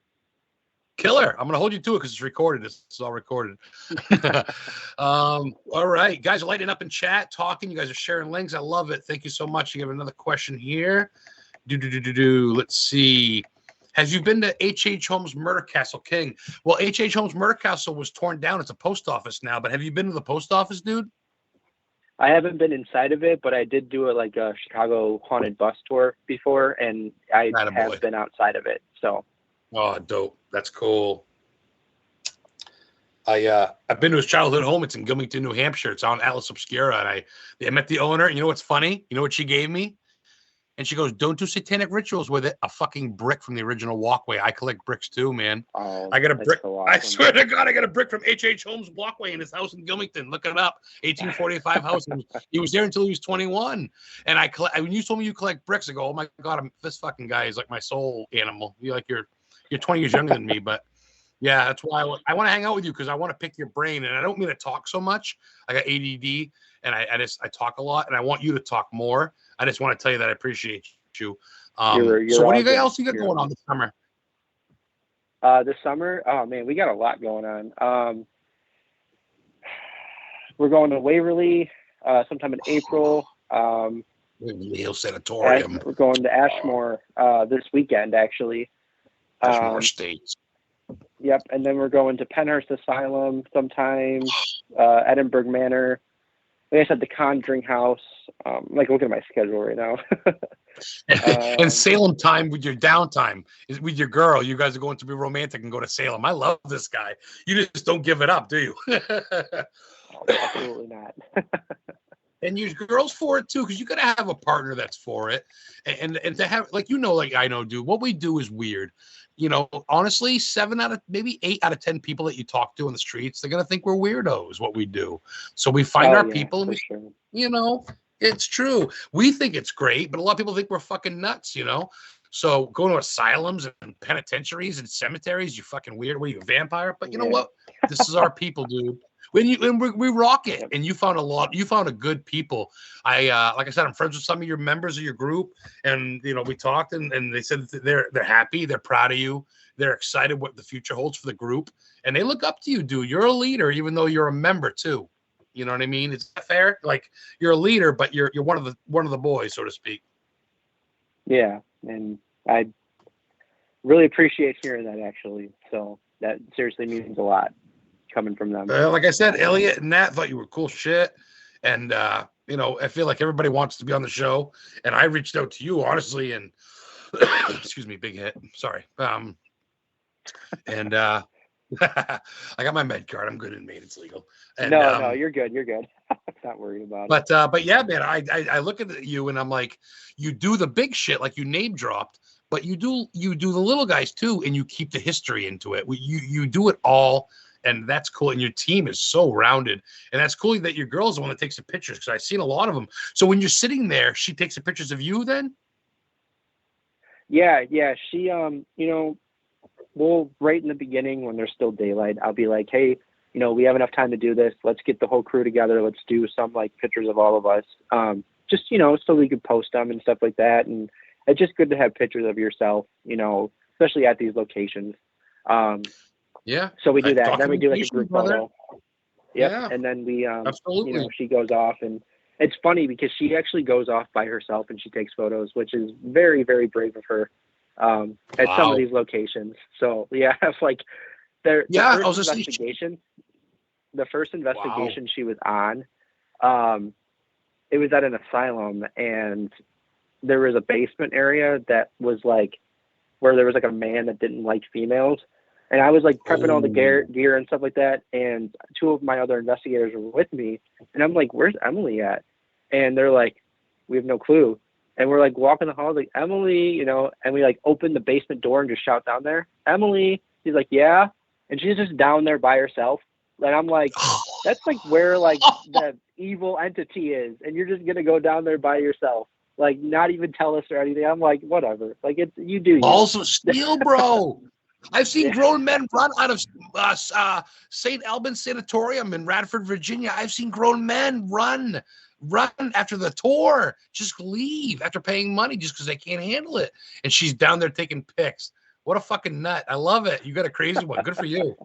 [SPEAKER 1] Killer. I'm gonna hold you to it because it's recorded. It's all recorded. All right, guys are lighting up in chat, talking. You guys are sharing links. I love it. Thank you so much. You have another question here. Let's see. Have you been to H.H. Holmes Murder Castle, King? Well, H.H. Holmes Murder Castle was torn down. It's a post office now, but have you been to the post office, dude?
[SPEAKER 2] I haven't been inside of it, but I did do like a Chicago haunted bus tour before, and I have been outside of it. So.
[SPEAKER 1] Oh, dope. That's cool. I've been to his childhood home. It's in Gilmington, New Hampshire. It's on Atlas Obscura, and I met the owner. And you know what's funny? You know what she gave me? And she goes, "Don't do satanic rituals with it." A fucking brick from the original walkway. I collect bricks too, man.
[SPEAKER 2] Oh,
[SPEAKER 1] I got a brick. So awesome. I swear to God, I got a brick from H.H. Holmes' walkway in his house in Gilmington. Look it up. 1845 house. He was there until he was 21. And when you told me you collect bricks, I go, "Oh my God, this fucking guy is like my soul animal." You're 20 years younger than me, but yeah, that's why I want to hang out with you, because I want to pick your brain, and I don't mean to talk so much. I got ADD, and I talk a lot, and I want you to talk more. I just want to tell you that I appreciate you.
[SPEAKER 2] You're
[SPEAKER 1] so what else you got going on this summer?
[SPEAKER 2] This summer, oh man, we got a lot going on. We're going to Waverly sometime in April.
[SPEAKER 1] Waverly Sanatorium.
[SPEAKER 2] We're going to Ashmore this weekend, actually.
[SPEAKER 1] Ashmore States.
[SPEAKER 2] Yep, and then we're going to Penhurst Asylum sometime, Edinburgh Manor. Like I said, the Conjuring House. Like, look at my schedule right now.
[SPEAKER 1] And Salem time with your downtime is with your girl. You guys are going to be romantic and go to Salem. I love this guy. You just don't give it up, do you?
[SPEAKER 2] Oh, absolutely not.
[SPEAKER 1] And use girls for it too, because you got to have a partner that's for it, and to have, like, like I know, dude. What we do is weird. Honestly, 8 out of 10 people that you talk to on the streets, they're gonna think we're weirdos. What we do, so we find our people, and it's true. We think it's great, but a lot of people think we're fucking nuts. So going to asylums and penitentiaries and cemeteries, you fucking weird. What are you, a vampire? But you know
[SPEAKER 2] Yeah.
[SPEAKER 1] what? This is our people, dude. When we rock it, and you found a good people. Like I said, I'm friends with some of your members of your group, and we talked, and they said that they're happy, they're proud of you, they're excited what the future holds for the group, and they look up to you, dude. You're a leader, even though you're a member too. You know what I mean? Is that fair? Like you're a leader, but you're one of the boys, so to speak.
[SPEAKER 2] Yeah, and I really appreciate hearing that, actually. So that seriously means a lot coming from them.
[SPEAKER 1] Like I said, Elliot and Nat thought you were cool shit, and I feel like everybody wants to be on the show, and I reached out to you honestly, and excuse me, big hit. Sorry. And I got my med card. I'm good in Maine. It's legal. And,
[SPEAKER 2] No, you're good. You're good. I'm not worried about it.
[SPEAKER 1] But yeah, man, I look at you and I'm like, you do the big shit, like you name dropped, but you do the little guys too, and you keep the history into it. You do it all, and that's cool. And your team is so rounded, and that's cool that your girl's the one that takes the pictures, because I've seen a lot of them. So when you're sitting there, she takes the pictures of you then?
[SPEAKER 2] Yeah. She, well, right in the beginning when there's still daylight, I'll be like, hey, we have enough time to do this. Let's get the whole crew together. Let's do some like pictures of all of us. Just, so we could post them and stuff like that. And it's just good to have pictures of yourself, especially at these locations.
[SPEAKER 1] Yeah.
[SPEAKER 2] So we do that. And then we do like a group photo. Yep.
[SPEAKER 1] Yeah.
[SPEAKER 2] And then we,
[SPEAKER 1] absolutely.
[SPEAKER 2] she goes off, and it's funny because she actually goes off by herself and she takes photos, which is very, very brave of her, at some of these locations. So yeah, it's like the first investigation she was on, it was at an asylum, and there was a basement area that was like where there was like a man that didn't like females. And I was like prepping all the gear and stuff like that. And two of my other investigators were with me. And I'm like, where's Emily at? And they're like, we have no clue. And we're like walking the hall, like, Emily, and we like open the basement door and just shout down there, Emily. She's like, yeah. And she's just down there by herself. And I'm like, that's like where like the evil entity is. And you're just going to go down there by yourself. Like, not even tell us or anything. I'm like, whatever. Like, you do.
[SPEAKER 1] Balls of steel, bro. I've seen grown men run out of St. Albans Sanatorium in Radford, Virginia. I've seen grown men run after the tour, just leave after paying money just because they can't handle it. And she's down there taking pics. What a fucking nut. I love it. You got a crazy one. Good for you.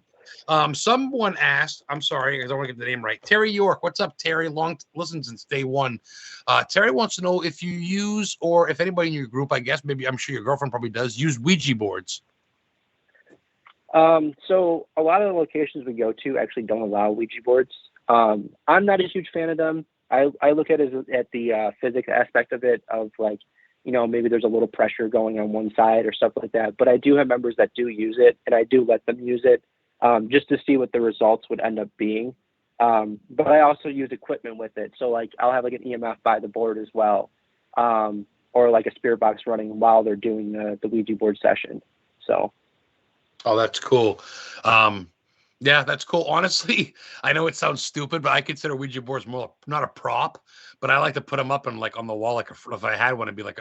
[SPEAKER 1] Someone asked, I'm sorry, because I don't want to get the name right. Terry York. What's up, Terry? Long listen since day one. Terry wants to know if you use, or if anybody in your group, I guess, maybe I'm sure your girlfriend probably does, use Ouija boards.
[SPEAKER 2] So a lot of the locations we go to actually don't allow Ouija boards. I'm not a huge fan of them. I look at it at the physics aspect of it, of like, maybe there's a little pressure going on one side or stuff like that. But I do have members that do use it, and I do let them use it just to see what the results would end up being. But I also use equipment with it. So like I'll have like an EMF by the board as well, or like a spirit box running while they're doing the Ouija board session. So.
[SPEAKER 1] Oh, that's cool. Yeah, that's cool. Honestly, I know it sounds stupid, but I consider Ouija boards more not a prop, but I like to put them up and like on the wall. Like if I had one, it'd be like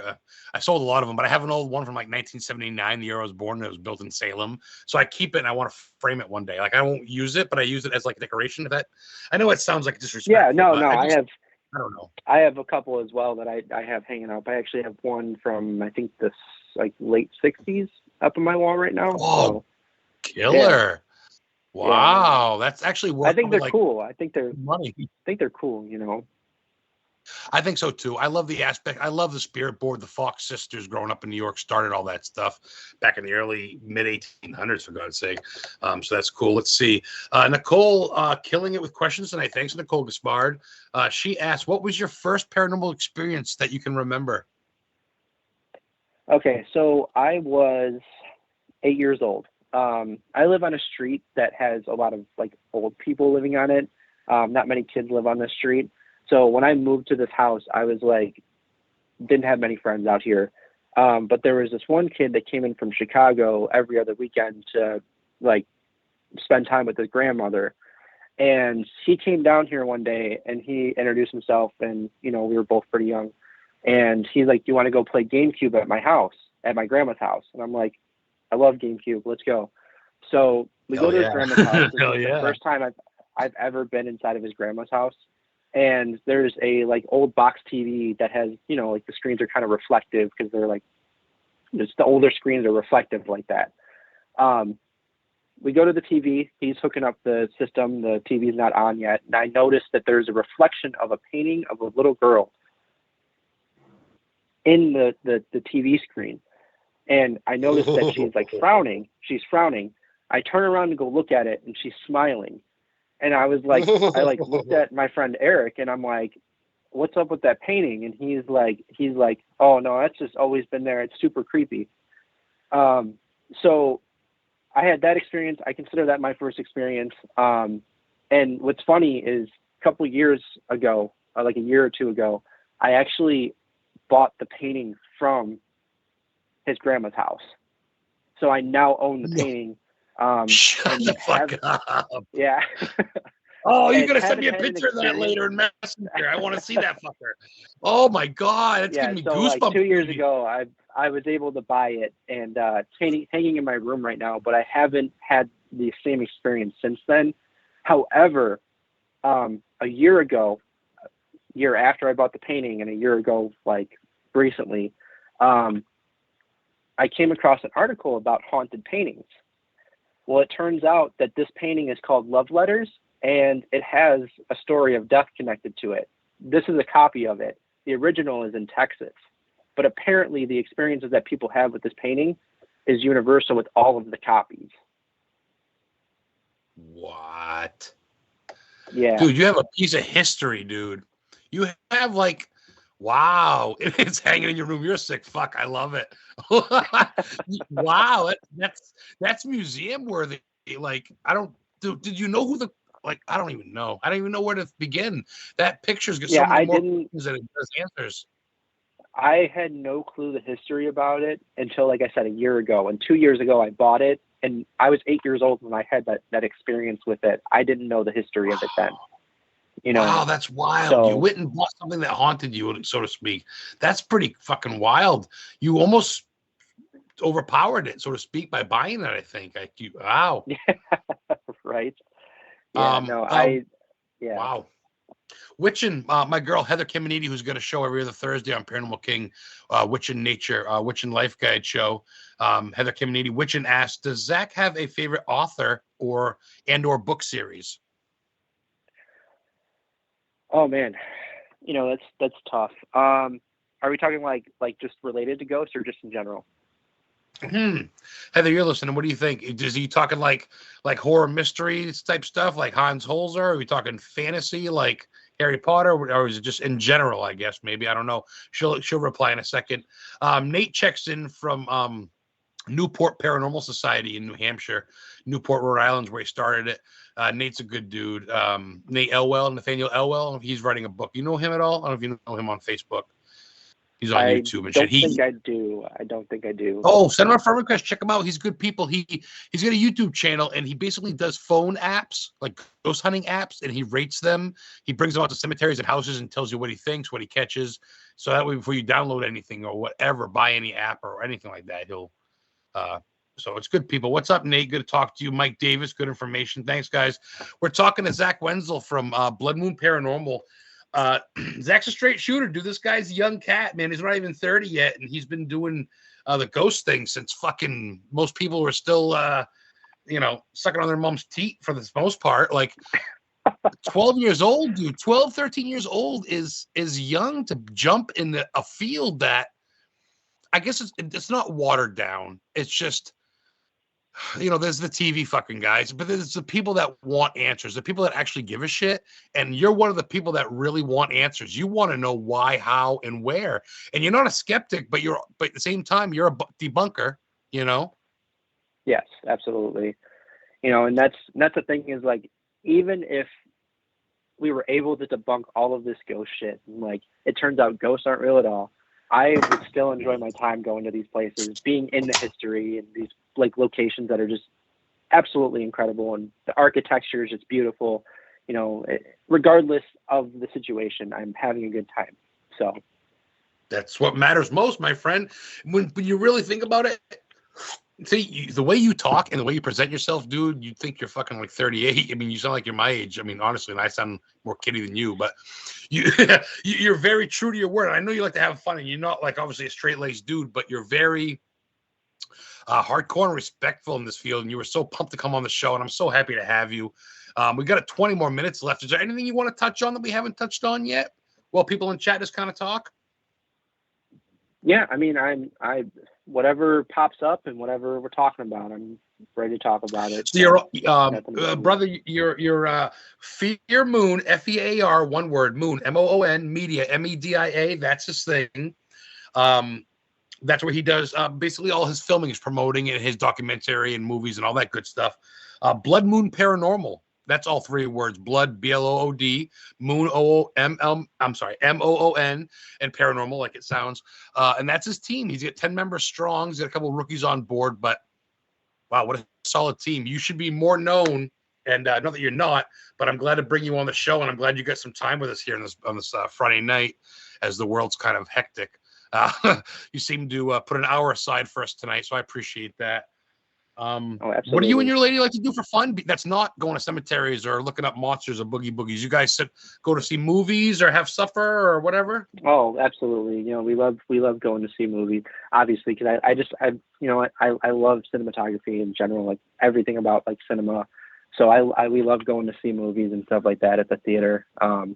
[SPEAKER 1] I sold a lot of them, but I have an old one from like 1979, the year I was born. It was built in Salem, so I keep it and I want to frame it one day. Like I won't use it, but I use it as like decoration. I know it sounds like disrespectful.
[SPEAKER 2] Yeah, no, I
[SPEAKER 1] don't know.
[SPEAKER 2] I have a couple as well that I have hanging up. I actually have one from I think this like late '60s up on my wall right now.
[SPEAKER 1] Oh,
[SPEAKER 2] so,
[SPEAKER 1] killer!
[SPEAKER 2] Yeah.
[SPEAKER 1] Wow, that's actually worth.
[SPEAKER 2] I think they're
[SPEAKER 1] like
[SPEAKER 2] cool. I think they're
[SPEAKER 1] money.
[SPEAKER 2] I think they're cool.
[SPEAKER 1] I think so too. I love the aspect. I love the spirit board. The Fox sisters, growing up in New York, started all that stuff back in the early mid 1800s, for God's sake. So that's cool. Let's see. Nicole, killing it with questions tonight. Thanks, Nicole Gaspard. She asked, "What was your first paranormal experience that you can remember?"
[SPEAKER 2] Okay, so I was 8 years old. I live on a street that has a lot of like old people living on it. Not many kids live on this street. So when I moved to this house, I was like, didn't have many friends out here. But there was this one kid that came in from Chicago every other weekend to like spend time with his grandmother. And he came down here one day and he introduced himself, and, we were both pretty young. And he's like, do you want to go play GameCube at my house? at my grandma's house. And I'm like, I love GameCube. Let's go. So we
[SPEAKER 1] Hell
[SPEAKER 2] go to his
[SPEAKER 1] yeah.
[SPEAKER 2] grandma's house. This
[SPEAKER 1] Hell
[SPEAKER 2] is the
[SPEAKER 1] yeah.
[SPEAKER 2] first time I've ever been inside of his grandma's house. And there's a like old box TV that has, you know, like the screens are kind of reflective because they're like, just the older screens are reflective like that. We go to the TV. He's hooking up the system. The TV's not on yet. And I noticed that there's a reflection of a painting of a little girl in the TV screen. And I noticed that she's like frowning. She's frowning. I turn around and go look at it, and she's smiling. And I was like, I like looked at my friend Eric, and I'm like, what's up with that painting? And he's like, oh no, that's just always been there. It's super creepy. So I had that experience. I consider that my first experience. And what's funny is a couple years ago, like a year or two ago, I actually bought the painting from his grandma's house. So I now own the painting.
[SPEAKER 1] Shut the fuck up.
[SPEAKER 2] Yeah.
[SPEAKER 1] Oh, you're gonna send me a picture of that later in Messenger. I want to see that fucker. Oh my god, that's giving me goosebumps.
[SPEAKER 2] Like 2 years ago, I was able to buy it, and it's hanging in my room right now. But I haven't had the same experience since then. However, a year after I bought the painting, and a year ago, like recently, I came across an article about haunted paintings. Well, it turns out that this painting is called Love Letters, and it has a story of death connected to it. This is a copy of it. The original is in Texas. But apparently the experiences that people have with this painting is universal with all of the copies.
[SPEAKER 1] What?
[SPEAKER 2] Yeah.
[SPEAKER 1] Dude, you have a piece of history, dude. You have like, wow, it's hanging in your room. You're a sick fuck. I love it. Wow, that's museum worthy. Like, did you know who the, like, I don't even know. I don't even know where to begin. That picture's got so many more questions than it does answers.
[SPEAKER 2] I had no clue the history about it until, like I said, a year ago. And 2 years ago, I bought it, and I was 8 years old when I had that experience with it. I didn't know the history of it then. You know,
[SPEAKER 1] wow, that's wild. So, you went and bought something that haunted you, so to speak. That's pretty fucking wild. You almost overpowered it, so to speak, by buying it, I think. Wow.
[SPEAKER 2] Right. Yeah, yeah.
[SPEAKER 1] Wow. Witchin, my girl Heather Kiminiti, who's got a show every other Thursday on Paranormal King, Witchin Nature, Witchin Life Guide show. Heather Kiminiti, Witchin asked, does Zach have a favorite author or book series?
[SPEAKER 2] Oh man, you know, that's tough. Are we talking like just related to ghosts or just in general?
[SPEAKER 1] Heather, you're listening. What do you think? Is he talking like horror mysteries type stuff, like Hans Holzer? Are we talking fantasy, like Harry Potter, or is it just in general? I guess maybe, I don't know. She'll reply in a second. Nate checks in from Newport Paranormal Society in New Hampshire, Newport, Rhode Island, where he started it. Nate's a good dude. Nathaniel Elwell. He's writing a book. You know him at all? I don't know if you know him on Facebook. He's on YouTube and shit.
[SPEAKER 2] I don't think I do.
[SPEAKER 1] Oh, send him a friend request. Check him out. He's good people. He's got a YouTube channel, and he basically does phone apps, like ghost hunting apps, and he rates them. He brings them out to cemeteries and houses and tells you what he thinks, what he catches. So that way, before you download anything or whatever, buy any app or anything like that, he'll. So it's good people. What's up, Nate? Good to talk to you. Mike Davis, good information. Thanks, guys. We're talking to Zak Wenzel from Bloodmoon Paranormal. Zach's a straight shooter, dude. This guy's a young cat, man. He's not even 30 yet, and he's been doing the ghost thing since fucking most people were still sucking on their mom's teat for the most part. Like 12 years old, dude. 12, 13 years old is young to jump in a field that I guess it's not watered down. It's just, there's the TV fucking guys, but there's the people that want answers, the people that actually give a shit. And you're one of the people that really want answers. You want to know why, how, and where. And you're not a skeptic, but at the same time, you're a debunker,
[SPEAKER 2] Yes, absolutely. And that's the thing is, like, even if we were able to debunk all of this ghost shit, and like it turns out ghosts aren't real at all, I would still enjoy my time going to these places, being in the history and these like locations that are just absolutely incredible. And the architecture is just beautiful. Regardless of the situation, I'm having a good time. So.
[SPEAKER 1] That's what matters most, my friend. When you really think about it, see, the way you talk and the way you present yourself, dude, you'd think you're fucking like 38. I mean, you sound like you're my age. I mean, honestly, and I sound more kiddie than you, but you're very true to your word. I know you like to have fun, and you're not like obviously a straight-laced dude, but you're very hardcore and respectful in this field, and you were so pumped to come on the show, and I'm so happy to have you. We got 20 more minutes left. Is there anything you want to touch on that we haven't touched on yet? Well, people in chat just kind of talk.
[SPEAKER 2] Yeah, I mean, I whatever pops up and whatever we're talking about, I'm ready to talk about it.
[SPEAKER 1] So you're, brother, you're Fear Moon, FEAR, one word, Moon, MOON, Media, MEDIA. That's his thing. That's where he does basically all his filming is promoting and his documentary and movies and all that good stuff. Bloodmoon Paranormal. That's all three words. Blood, BLOOD, Moon, OOML, I'm sorry, MOON, and Paranormal, like it sounds. And that's his team. He's got 10 members strong. He's got a couple of rookies on board, but wow, what a solid team. You should be more known, and not that you're not, but I'm glad to bring you on the show, and I'm glad you got some time with us here on this Friday night as the world's kind of hectic. You seem to put an hour aside for us tonight, so I appreciate that. What do you and your lady like to do for fun? That's not going to cemeteries or looking up monsters or boogie boogies. You guys go to see movies or have supper or whatever?
[SPEAKER 2] Oh, absolutely. You know, we love going to see movies, obviously, because I love cinematography in general, like everything about like cinema. So we love going to see movies and stuff like that at the theater. That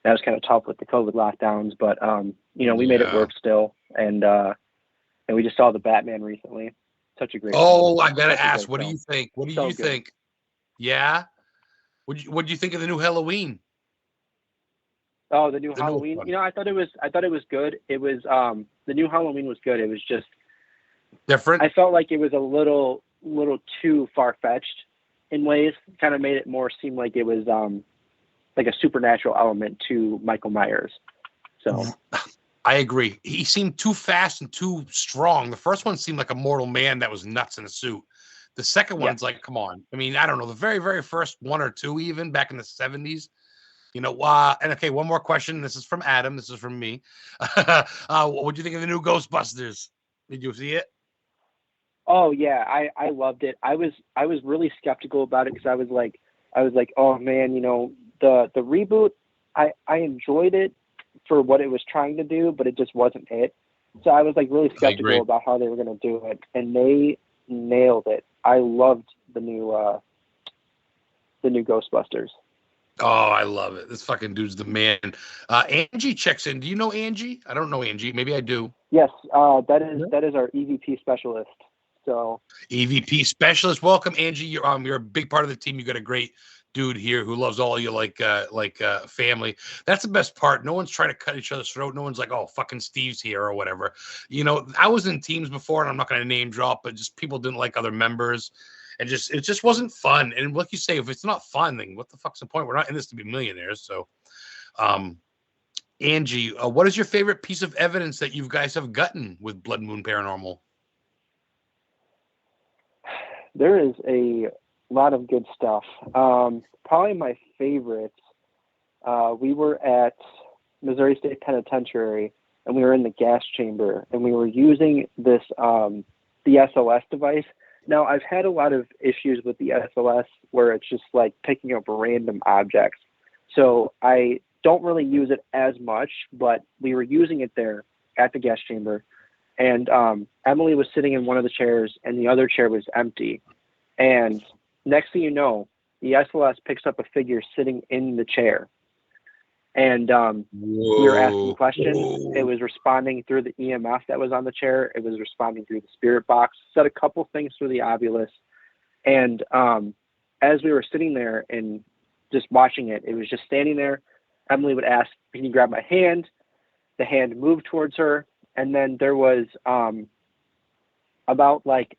[SPEAKER 2] was kind of tough with the COVID lockdowns, but we made it work still, and we just saw the Batman recently. Such a great
[SPEAKER 1] film. I gotta ask, what do you think? What do you think? Yeah. What do you think of the new Halloween?
[SPEAKER 2] Oh, the new Halloween. I thought it was good. It was the new Halloween was good. It was just
[SPEAKER 1] different.
[SPEAKER 2] I felt like it was a little too far-fetched in ways. Kind of made it more seem like it was like a supernatural element to Michael Myers. So
[SPEAKER 1] I agree. He seemed too fast and too strong. The first one seemed like a mortal man that was nuts in a suit. The second one's like, come on. I mean, I don't know. The very, very first one or two, even back in the 70s, and okay, one more question. This is from Adam. This is from me. What do you think of the new Ghostbusters? Did you see it?
[SPEAKER 2] Oh yeah, I loved it. I was really skeptical about it because I was like, oh man, the reboot, I enjoyed it for what it was trying to do, but it just wasn't it. So I was like really skeptical about how they were going to do it, and they nailed it. I loved the new Ghostbusters.
[SPEAKER 1] Oh, I love it. This fucking dude's the man. Angie checks in. Do you know Angie? I don't know Angie. Maybe I do.
[SPEAKER 2] Yes, that is our EVP specialist. So
[SPEAKER 1] EVP specialist. Welcome, Angie. You're a big part of the team. You got a great dude here who loves all you like family. That's the best part. No one's trying to cut each other's throat. No one's like, oh, fucking Steve's here or whatever. I was in teams before, and I'm not going to name drop, but just people didn't like other members, and it just wasn't fun. And like you say, if it's not fun, then what the fuck's the point? We're not in this to be millionaires. So, Angie, what is your favorite piece of evidence that you guys have gotten with Bloodmoon Paranormal?
[SPEAKER 2] There is a lot of good stuff. Probably my favorites. We were at Missouri State Penitentiary, and we were in the gas chamber, and we were using this the SOS device. Now, I've had a lot of issues with the SOS where it's just like picking up random objects, so I don't really use it as much. But we were using it there at the gas chamber, and Emily was sitting in one of the chairs, and the other chair was empty, and next thing you know, the SLS picks up a figure sitting in the chair. And we were asking questions. It was responding through the EMF that was on the chair. It was responding through the spirit box. Said a couple things through the Ovilus. And as we were sitting there and just watching it, it was just standing there. Emily would ask, can you grab my hand? The hand moved towards her. And then there was about like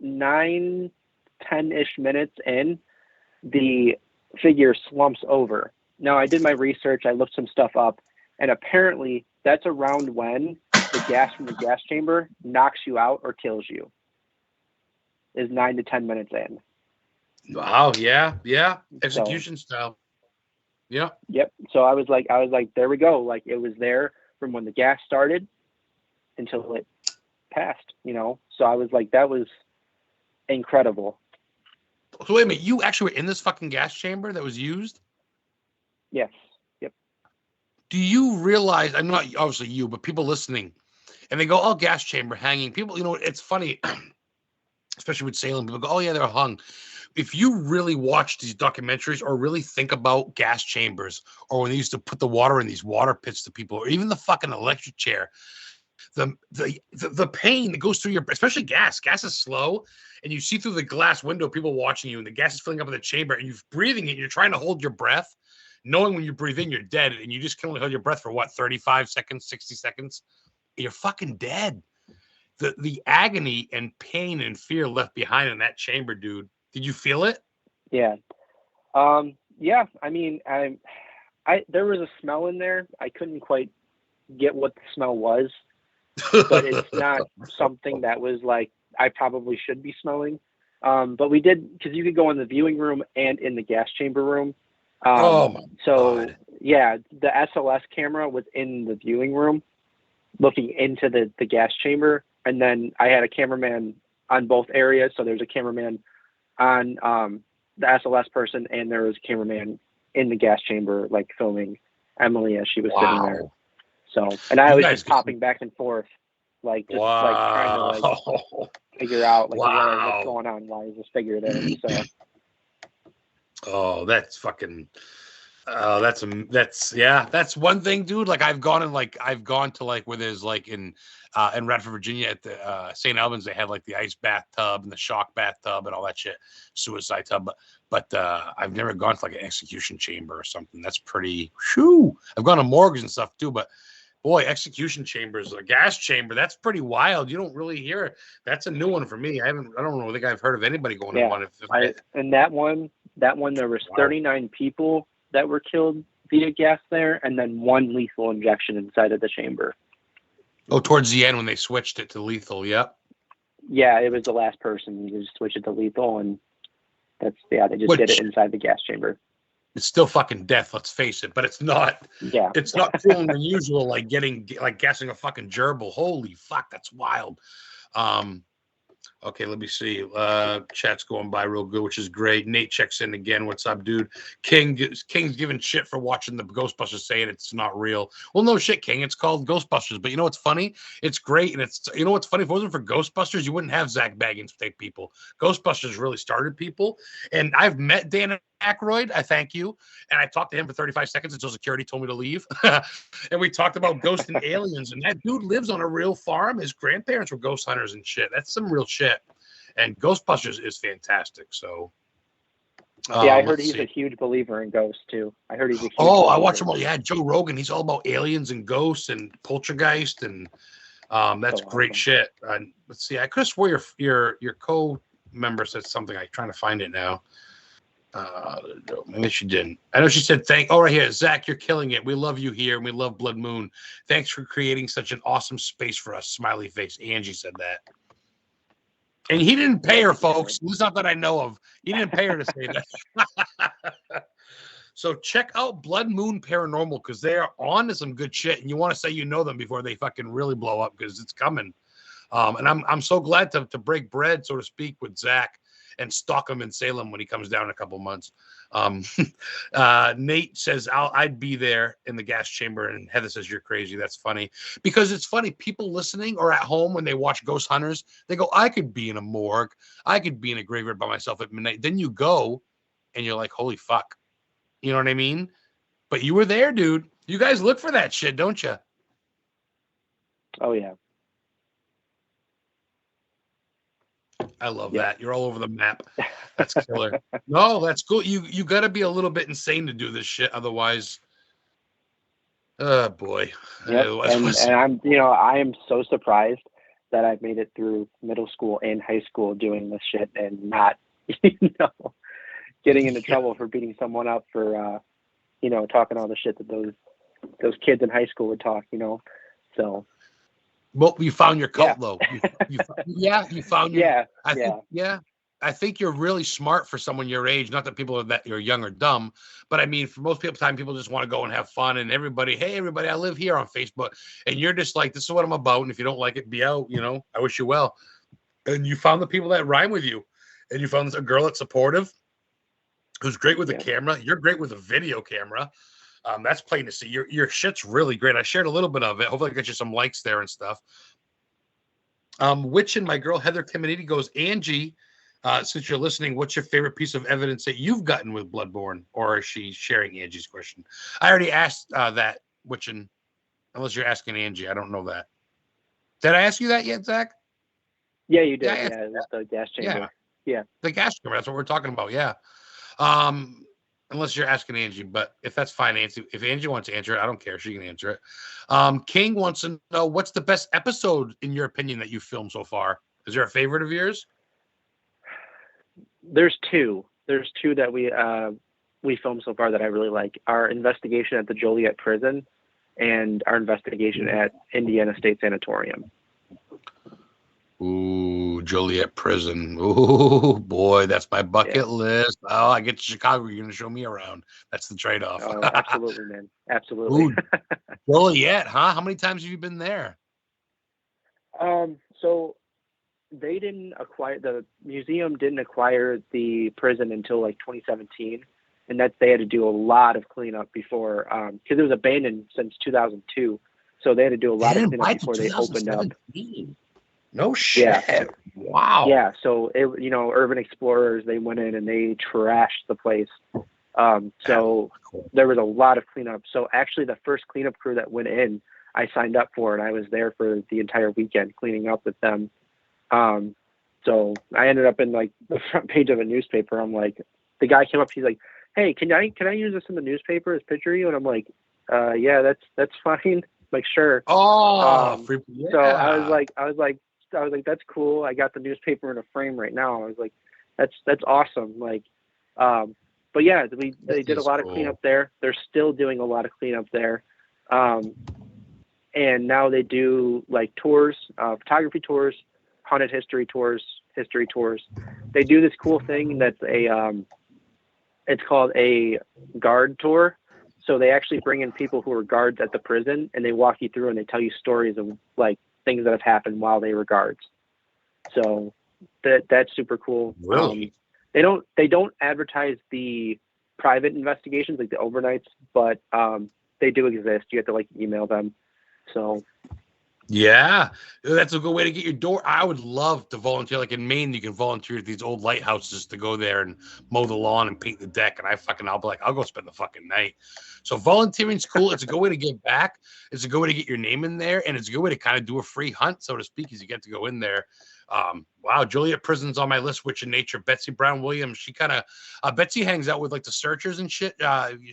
[SPEAKER 2] 10-ish minutes in, the figure slumps over. Now, I did my research, I looked some stuff up, and apparently that's around when the gas from the gas chamber knocks you out or kills you, is 9 to 10 minutes in.
[SPEAKER 1] Wow, yeah. Execution style. Yeah.
[SPEAKER 2] Yep. So I was like, there we go. Like, it was there from when the gas started until it passed, you know? So I was like, that was incredible.
[SPEAKER 1] So wait a minute, you actually were in this fucking gas chamber that was used?
[SPEAKER 2] Yes. Yep.
[SPEAKER 1] Do you realize, I'm not obviously you, but people listening, and they go, oh, gas chamber hanging. People, you know, it's funny, especially with Salem, people go, oh yeah, they're hung. If you really watch these documentaries or really think about gas chambers, or when they used to put the water in these water pits to people, or even the fucking electric chair, the pain that goes through your, especially gas is slow, and you see through the glass window people watching you, and the gas is filling up in the chamber, and you're breathing it, you're trying to hold your breath, knowing when you breathe in you're dead, and you just can only hold your breath for what, 35 seconds, 60 seconds, you're fucking dead. The agony and pain and fear left behind in that chamber, dude. Did you feel it?
[SPEAKER 2] Yeah. Yeah, I mean, there was a smell in there. I couldn't quite get what the smell was, but it's not something that was like I probably should be smelling. But we did, because you could go in the viewing room and in the gas chamber room.
[SPEAKER 1] Oh my God.
[SPEAKER 2] Yeah, the SLS camera was in the viewing room looking into the gas chamber. And then I had a cameraman on both areas. So there's a cameraman on the SLS person, and there was a cameraman in the gas chamber, like filming Emily as she was sitting there. So, and I was just popping back and forth, like just like trying to like figure out like what's going on. Why is this figure there? So.
[SPEAKER 1] Oh, that's fucking. That's one thing, dude. Like I've gone to like where there's like in Radford, Virginia at the St. Albans, they have like the ice bathtub and the shock bathtub and all that shit, suicide tub. But I've never gone to like an execution chamber or something. That's pretty. Whew. I've gone to morgues and stuff too, but boy, execution chambers, a gas chamber, that's pretty wild. You don't really hear it. That's a new one for me. I don't think I've heard of anybody going in one.
[SPEAKER 2] And that one, there was 39 people that were killed via gas there, and then one lethal injection inside of the chamber.
[SPEAKER 1] Oh, towards the end when they switched it to lethal, yep.
[SPEAKER 2] Yeah, it was the last person. You just switched it to lethal, and they just did it inside the gas chamber.
[SPEAKER 1] It's still fucking death, let's face it, but it's not. Yeah, it's not cruel and unusual like gassing a fucking gerbil. Holy fuck, that's wild. Okay, let me see. Chat's going by real good, which is great. Nate checks in again. What's up, dude? King's giving shit for watching the Ghostbusters, saying it's not real. Well, no shit, King. It's called Ghostbusters. But you know what's funny? It's great, and you know what's funny? If it wasn't for Ghostbusters, you wouldn't have Zach Baggins take people. Ghostbusters really started people, and I've met Dan Aykroyd. I thank you, and I talked to him for 35 seconds until security told me to leave. And we talked about ghosts and aliens, and that dude lives on a real farm. His grandparents were ghost hunters and shit. That's some real shit. And Ghostbusters is fantastic. So,
[SPEAKER 2] yeah, I heard he's a huge believer in ghosts too. I heard he's a huge
[SPEAKER 1] I watch him all. Yeah, Joe Rogan. He's all about aliens and ghosts and poltergeist, and that's great shit. Let's see. I could have swore your co-member said something. I'm trying to find it now. Maybe she didn't. I know she said right here, Zach, you're killing it. We love you here, and we love Blood Moon. Thanks for creating such an awesome space for us. Smiley face. Angie said that. And he didn't pay her, folks. At least not that I know of. He didn't pay her to say that. So check out Bloodmoon Paranormal, because they are on to some good shit, and you want to say you know them before they fucking really blow up, because it's coming. And I'm so glad to break bread, so to speak, with Zach and stalk him in Salem when he comes down in a couple months. Nate says I'd be there in the gas chamber, and Heather says you're crazy. That's funny, because it's funny. People listening or at home when they watch Ghost Hunters, they go, I could be in a morgue, I could be in a graveyard by myself at midnight. Then you go and you're like, holy fuck, you know what I mean? But you were there, dude. You guys look for that shit, don't you?
[SPEAKER 2] Oh yeah.
[SPEAKER 1] I love that. You're all over the map. That's killer. No, that's cool. You got to be a little bit insane to do this shit. Otherwise, oh boy.
[SPEAKER 2] Yep. And I'm, I am so surprised that I've made it through middle school and high school doing this shit and not, getting into trouble for beating someone up for, talking all the shit that those kids in high school would talk, so.
[SPEAKER 1] Well, you found your cult, though. You found your.
[SPEAKER 2] Yeah.
[SPEAKER 1] I think you're really smart for someone your age. Not that people are that you're young or dumb, but I mean, for most people, people just want to go and have fun. And everybody, hey, everybody, I live here on Facebook, and you're just like, this is what I'm about. And if you don't like it, be out. I wish you well. And you found the people that rhyme with you, and you found a girl that's supportive, who's great with a camera. You're great with a video camera. That's plain to see. Your shit's really great. I shared a little bit of it. Hopefully, I get you some likes there and stuff. Witch and my girl Heather Caminiti goes, Angie. Since you're listening, what's your favorite piece of evidence that you've gotten with Bloodborne? Or is she sharing Angie's question? I already asked that, Witchin, unless you're asking Angie. I don't know that. Did I ask you that yet, Zach?
[SPEAKER 2] Yeah, you did. Yeah, the gas chamber. Yeah.
[SPEAKER 1] The gas chamber. That's what we're talking about. Yeah. Unless you're asking Angie, but if that's fine, Angie. If Angie wants to answer it, I don't care. She can answer it. King wants to know, what's the best episode, in your opinion, that you've filmed so far? Is there a favorite of yours?
[SPEAKER 2] There's two. There's two that we filmed so far that I really like. Our investigation at the Joliet prison and our investigation at Indiana State Sanatorium.
[SPEAKER 1] Ooh, Joliet prison. Ooh, boy, that's my bucket list. Oh, I get to Chicago, you're going to show me around. That's the trade-off.
[SPEAKER 2] Oh, absolutely, man. Absolutely.
[SPEAKER 1] Ooh, Joliet, huh? How many times have you been there?
[SPEAKER 2] So they didn't acquire, the museum didn't acquire the prison until like 2017, and they had to do a lot of cleanup before, because it was abandoned since 2002, so they had to do a lot of cleanup before they opened up.
[SPEAKER 1] No shit. Yeah. Wow.
[SPEAKER 2] Yeah, so urban explorers, they went in and they trashed the place. So there was a lot of cleanup. So actually the first cleanup crew that went in, I signed up for, and I was there for the entire weekend cleaning up with them. So I ended up in like the front page of a newspaper. I'm like, the guy came up, he's like, hey, can I use this in the newspaper as picture you? And I'm like, yeah, that's fine. Like, sure.
[SPEAKER 1] Oh,
[SPEAKER 2] yeah. So I was like, that's cool. I got the newspaper in a frame right now. I was like, that's awesome. Like, but yeah, they did a lot of cleanup there. They're still doing a lot of cleanup there. And now they do like tours, photography tours, haunted history tours. They do this cool thing that's it's called a guard tour. So they actually bring in people who are guards at the prison, and they walk you through and they tell you stories of like things that have happened while they were guards. So that's super cool.
[SPEAKER 1] Really?
[SPEAKER 2] They don't advertise the private investigations like the overnights, but they do exist. You have to like email them. So
[SPEAKER 1] yeah, that's a good way to get your door. I would love to volunteer. Like in Maine, you can volunteer at these old lighthouses to go there and mow the lawn and paint the deck. And I'll be like, I'll go spend the fucking night. So volunteering's cool. It's a good way to give back. It's a good way to get your name in there. And it's a good way to kind of do a free hunt, so to speak, as you get to go in there. Wow, Joliet Prison's on my list, Witch in Nature. Betsy Brown Williams, she kind of, Betsy hangs out with like the Searchers and shit.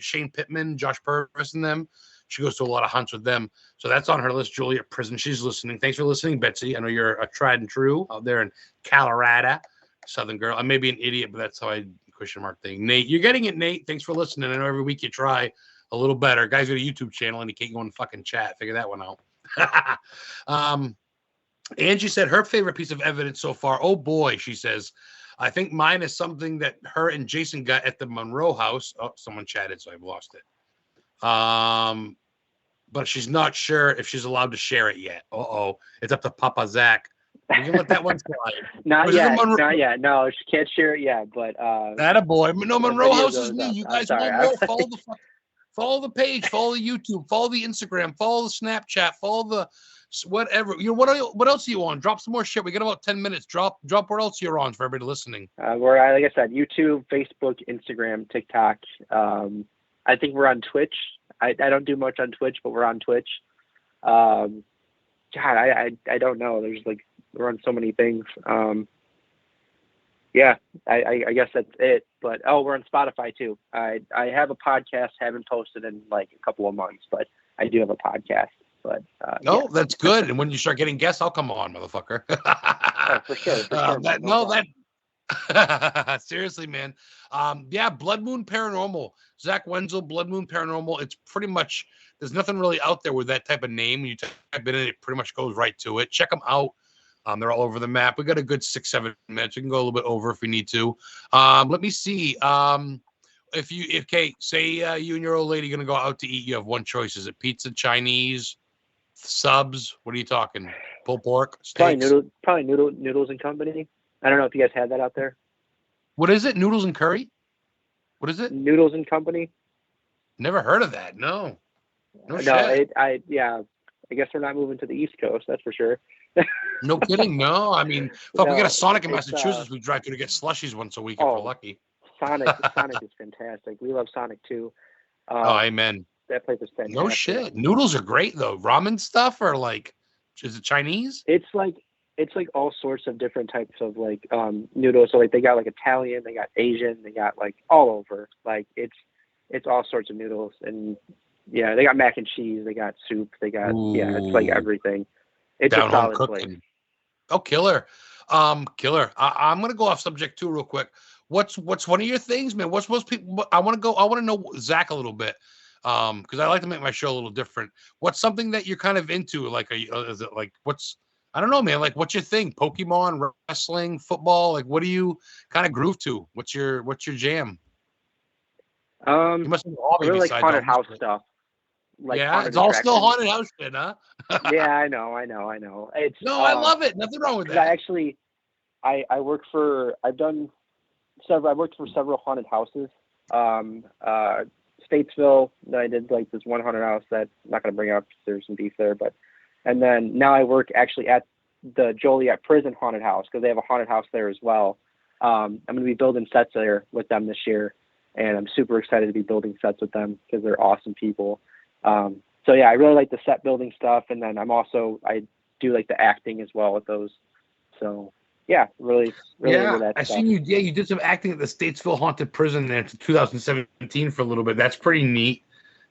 [SPEAKER 1] Shane Pittman, Josh Purvis and them. She goes to a lot of hunts with them. So that's on her list, Joliet Prison. She's listening. Thanks for listening, Betsy. I know you're a tried and true out there in Colorado. Southern girl. I may be an idiot, but that's how I question mark thing. Nate, you're getting it, Nate. Thanks for listening. I know every week you try a little better. Guy's got a YouTube channel and he can't go in fucking chat. Figure that one out. Angie said her favorite piece of evidence so far. Oh boy, she says. I think mine is something that her and Jason got at the Monroe house. Oh, someone chatted, so I've lost it. But she's not sure if she's allowed to share it yet. It's up to Papa Zach. You can let that one slide.
[SPEAKER 2] Not yet. No, she can't share it yet. But
[SPEAKER 1] that a boy. No, Monroe House is me. You guys will know. Follow the page. Follow the YouTube. Follow the Instagram. Follow the Snapchat. Follow the whatever. What else are you on? Drop some more shit. We got about 10 minutes. Drop where else you're on for everybody listening.
[SPEAKER 2] We're like I said, YouTube, Facebook, Instagram, TikTok. I think we're on Twitch. I don't do much on Twitch, but we're on Twitch. God, I don't know. We're on so many things. Yeah, I guess that's it. But we're on Spotify too. I have a podcast. Haven't posted in like a couple of months, but I do have a podcast. But
[SPEAKER 1] that's good. And when you start getting guests, I'll come on, motherfucker.
[SPEAKER 2] For sure.
[SPEAKER 1] Seriously, man. Bloodmoon Paranormal. Zak Wenzel, Bloodmoon Paranormal. It's pretty much, there's nothing really out there with that type of name. You type it in, it pretty much goes right to it. Check them out. They're all over the map. We got a good 6-7 minutes. We can go a little bit over if we need to. Let me see. If Kate, say you and your old lady are gonna go out to eat, you have one choice. Is it pizza, Chinese, subs? What are you talking? Pulled pork, steaks?
[SPEAKER 2] Probably noodles and company. I don't know if you guys had that out there.
[SPEAKER 1] What is it? Noodles and curry? What is it?
[SPEAKER 2] Noodles and company.
[SPEAKER 1] Never heard of that. No. No
[SPEAKER 2] shit.
[SPEAKER 1] shit.
[SPEAKER 2] I guess we're not moving to the East Coast. That's for sure.
[SPEAKER 1] No kidding. No, I mean, fuck, we got a Sonic in
[SPEAKER 2] it's,
[SPEAKER 1] Massachusetts. We drive to get slushies once a week if we're lucky.
[SPEAKER 2] Sonic is fantastic. We love Sonic too.
[SPEAKER 1] Oh, amen.
[SPEAKER 2] That place is fantastic.
[SPEAKER 1] No shit. Noodles are great though. Ramen stuff or like, is it Chinese?
[SPEAKER 2] It's like all sorts of different types of like noodles. So like they got like Italian, they got Asian, they got like all over. Like it's all sorts of noodles, and yeah, they got mac and cheese, they got soup, they got it's like everything. It's
[SPEAKER 1] down
[SPEAKER 2] a solid
[SPEAKER 1] home cooking. Place. Oh, killer. Killer. I'm gonna go off subject too real quick. What's one of your things, man? What's most people? I want to know Zach a little bit, because I like to make my show a little different. What's something that you're kind of into? Like, is it like I don't know, man. Like, what's your thing? Pokemon, wrestling, football? Like, what do you kind of groove to? What's your jam?
[SPEAKER 2] You must have a hobby really like haunted house stuff.
[SPEAKER 1] Like it's all still haunted house shit, huh?
[SPEAKER 2] Yeah, I know. It's
[SPEAKER 1] I love it. Nothing wrong with that.
[SPEAKER 2] I worked for several haunted houses. Statesville, then I did like this one haunted house that I'm not gonna bring up because there's some beef there, and then now I work actually at the Joliet prison haunted house because they have a haunted house there as well. I'm gonna be building sets there with them this year, and I'm super excited to be building sets with them because they're awesome people. So yeah, I really like the set building stuff, and then I do like the acting as well with those. So yeah, really into that
[SPEAKER 1] I
[SPEAKER 2] stuff.
[SPEAKER 1] seen you. Yeah, you did some acting at the Statesville Haunted Prison in 2017 for a little bit. That's pretty neat.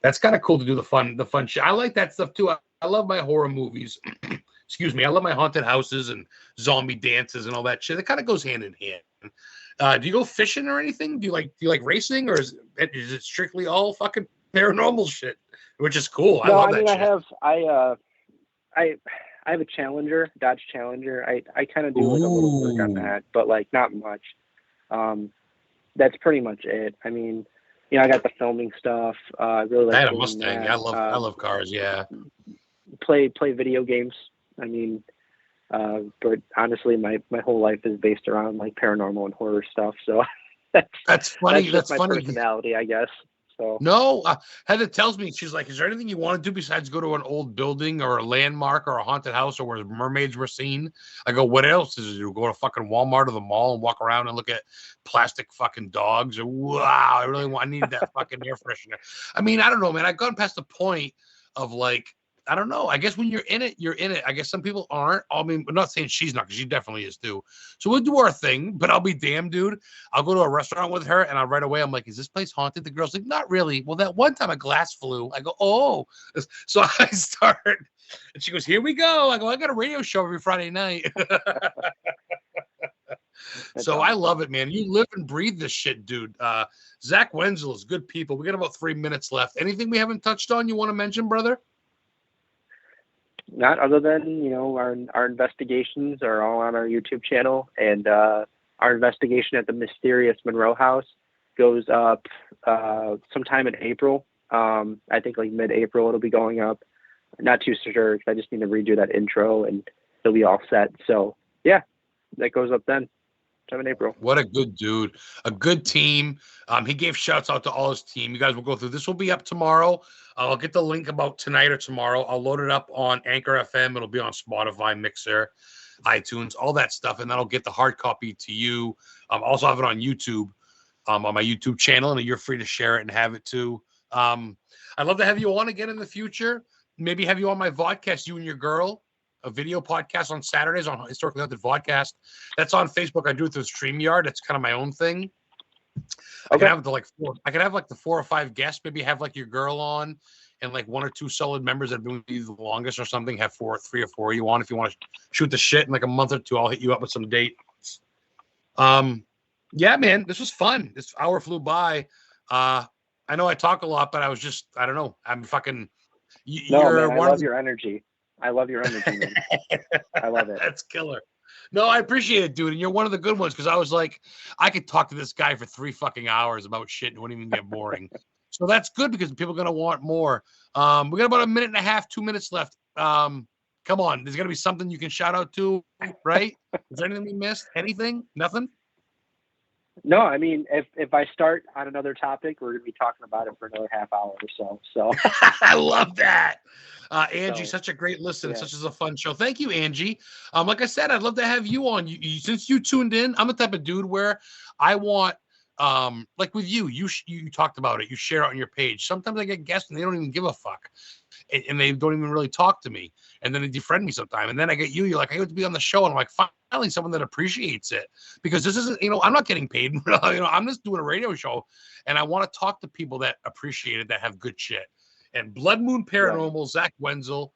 [SPEAKER 1] That's kind of cool to do the fun shit. I like that stuff too. I love my horror movies. Excuse me. I love my haunted houses and zombie dances and all that shit. It kind of goes hand in hand. Do you go fishing or anything? Do you like racing, or is it strictly all fucking paranormal shit? Which is cool.
[SPEAKER 2] No,
[SPEAKER 1] I love
[SPEAKER 2] that
[SPEAKER 1] shit.
[SPEAKER 2] I have a Challenger, Dodge Challenger. I kind of do like a little work on that, but like not much. That's pretty much it. I mean, I got the filming stuff. I really like.
[SPEAKER 1] I had a Mustang. I love cars. Yeah.
[SPEAKER 2] Play video games. I mean, but honestly, my whole life is based around like paranormal and horror stuff. So
[SPEAKER 1] that's funny.
[SPEAKER 2] That's my
[SPEAKER 1] funny.
[SPEAKER 2] Personality, I guess. So
[SPEAKER 1] no, Heather tells me, she's like, is there anything you want to do besides go to an old building or a landmark or a haunted house or where mermaids were seen? I go, what else is it? You go to fucking Walmart or the mall and walk around and look at plastic fucking dogs? Or wow, I need that fucking air freshener. I mean, I don't know, man. I've gone past the point of like, I don't know. I guess when you're in it, you're in it. I guess some people aren't. I mean, I'm not saying she's not, because she definitely is too. So we'll do our thing, but I'll be damned, dude. I'll go to a restaurant with her, and right away I'm like, is this place haunted? The girl's like, not really. Well, that one time a glass flew. I go, oh. So I start, and she goes, here we go. I go, I got a radio show every Friday night. So I love it, man. You live and breathe this shit, dude. Zak Wenzel is good people. We got about 3 minutes left. Anything we haven't touched on you want to mention, brother?
[SPEAKER 2] Not other than, our investigations are all on our YouTube channel, and our investigation at the mysterious Monroe House goes up sometime in April. I think like mid-April it'll be going up. Not too sure because I just need to redo that intro and it'll be all set. So yeah, that goes up then. In April.
[SPEAKER 1] What a good dude, a good team. He gave shouts out to all his team. You guys will go through. This will be up tomorrow. I'll get the link about tonight or tomorrow. I'll load it up on Anchor FM. It'll be on Spotify, Mixer, iTunes, all that stuff, and then I'll get the hard copy to you. Also have it on YouTube, on my YouTube channel, and you're free to share it and have it too. I'd love to have you on again in the future. Maybe have you on my vodcast, you and your girl. A video podcast on Saturdays on Historically Haunted Vodcast. That's on Facebook. I do it through StreamYard. It's kind of my own thing. I can have the 4 or 5 guests. Maybe have like your girl on, and like 1 or 2 solid members that have been with you the longest or something. Have 3 or 4 you on. If you want to shoot the shit in like a month or 2, I'll hit you up with some dates. Yeah, man, this was fun. This hour flew by. I know I talk a lot, but I don't know. I'm fucking.
[SPEAKER 2] I love your energy. I love your energy, man. I love it.
[SPEAKER 1] That's killer. No, I appreciate it, dude. And you're one of the good ones because I was like, I could talk to this guy for 3 fucking hours about shit and it wouldn't even get boring. So that's good because people are going to want more. We got about a minute and a half, 2 minutes left. Come on. There's going to be something you can shout out to, right? Is there anything we missed? Anything? Nothing?
[SPEAKER 2] No, I mean, if I start on another topic, we're going to be talking about it for another half hour or so. So
[SPEAKER 1] I love that. Angie, such a great listen. Yeah. Such as a fun show. Thank you, Angie. Like I said, I'd love to have you on. Since you tuned in, I'm the type of dude where I want, like with you talked about it. You share it on your page. Sometimes I get guests and they don't even give a fuck. And they don't even really talk to me. And then they defriend me sometime. And then I get you. You're like, I have to be on the show. And I'm like, finally, someone that appreciates it. Because this isn't, I'm not getting paid. I'm just doing a radio show. And I want to talk to people that appreciate it, that have good shit. And Bloodmoon Paranormal, Zak Wenzel.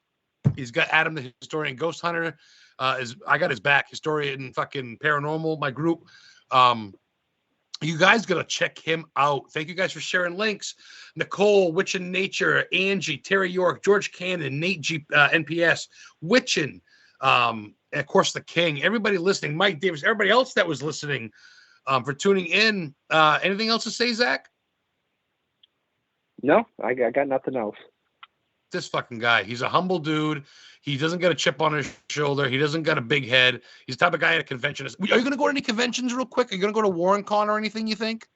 [SPEAKER 1] He's got Adam the Historian Ghost Hunter. I got his back. Historian fucking Paranormal, my group. You guys got to check him out. Thank you guys for sharing links. Nicole, Witch in Nature, Angie, Terry York, George Cannon, Nate G, NPS, Witchin, and of course the King. Everybody listening, Mike Davis, everybody else that was listening, for tuning in. Anything else to say, Zach?
[SPEAKER 2] No, I got nothing else.
[SPEAKER 1] This fucking guy. He's a humble dude. He doesn't got a chip on his shoulder. He doesn't got a big head. He's the type of guy at a convention. Are you going to go to any conventions real quick? Are you going to go to WarrenCon or anything, you think,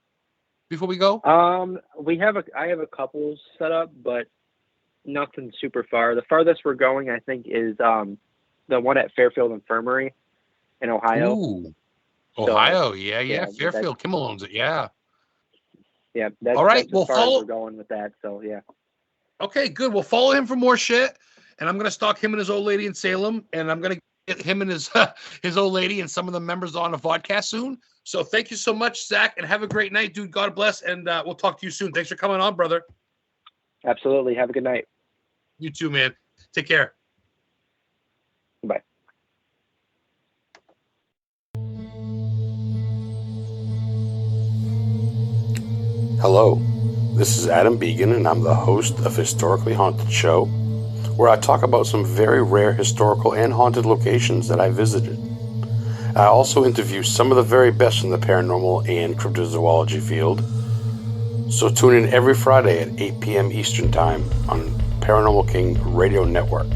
[SPEAKER 1] before we go?
[SPEAKER 2] I have a couple set up, but nothing super far. The farthest we're going, I think, is the one at Fairfield Infirmary in Ohio.
[SPEAKER 1] Ooh. Ohio, so, yeah. Fairfield, Kimmel owns it, yeah.
[SPEAKER 2] Yeah, that's,
[SPEAKER 1] all right.
[SPEAKER 2] That's as far as we're going with that, so yeah.
[SPEAKER 1] Okay, good. We'll follow him for more shit, and I'm going to stalk him and his old lady in Salem, and I'm going to get him and his old lady and some of the members on a podcast soon. So thank you so much, Zach, and have a great night, dude. God bless, and we'll talk to you soon. Thanks for coming on, brother.
[SPEAKER 2] Absolutely. Have a good night.
[SPEAKER 1] You too, man. Take care.
[SPEAKER 2] Bye.
[SPEAKER 3] Hello, this is Adam Began, and I'm the host of Historically Haunted Show, where I talk about some very rare historical and haunted locations that I visited. I also interview some of the very best in the paranormal and cryptozoology field. So tune in every Friday at 8 p.m. Eastern Time on Paranormal King Radio Network.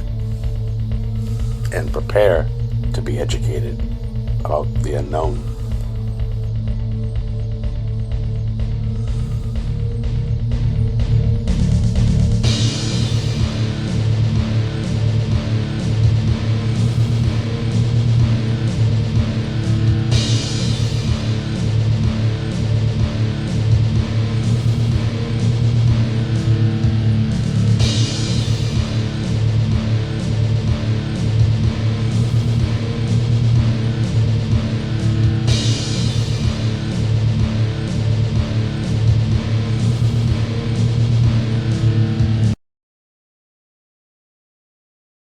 [SPEAKER 3] And prepare to be educated about the unknown.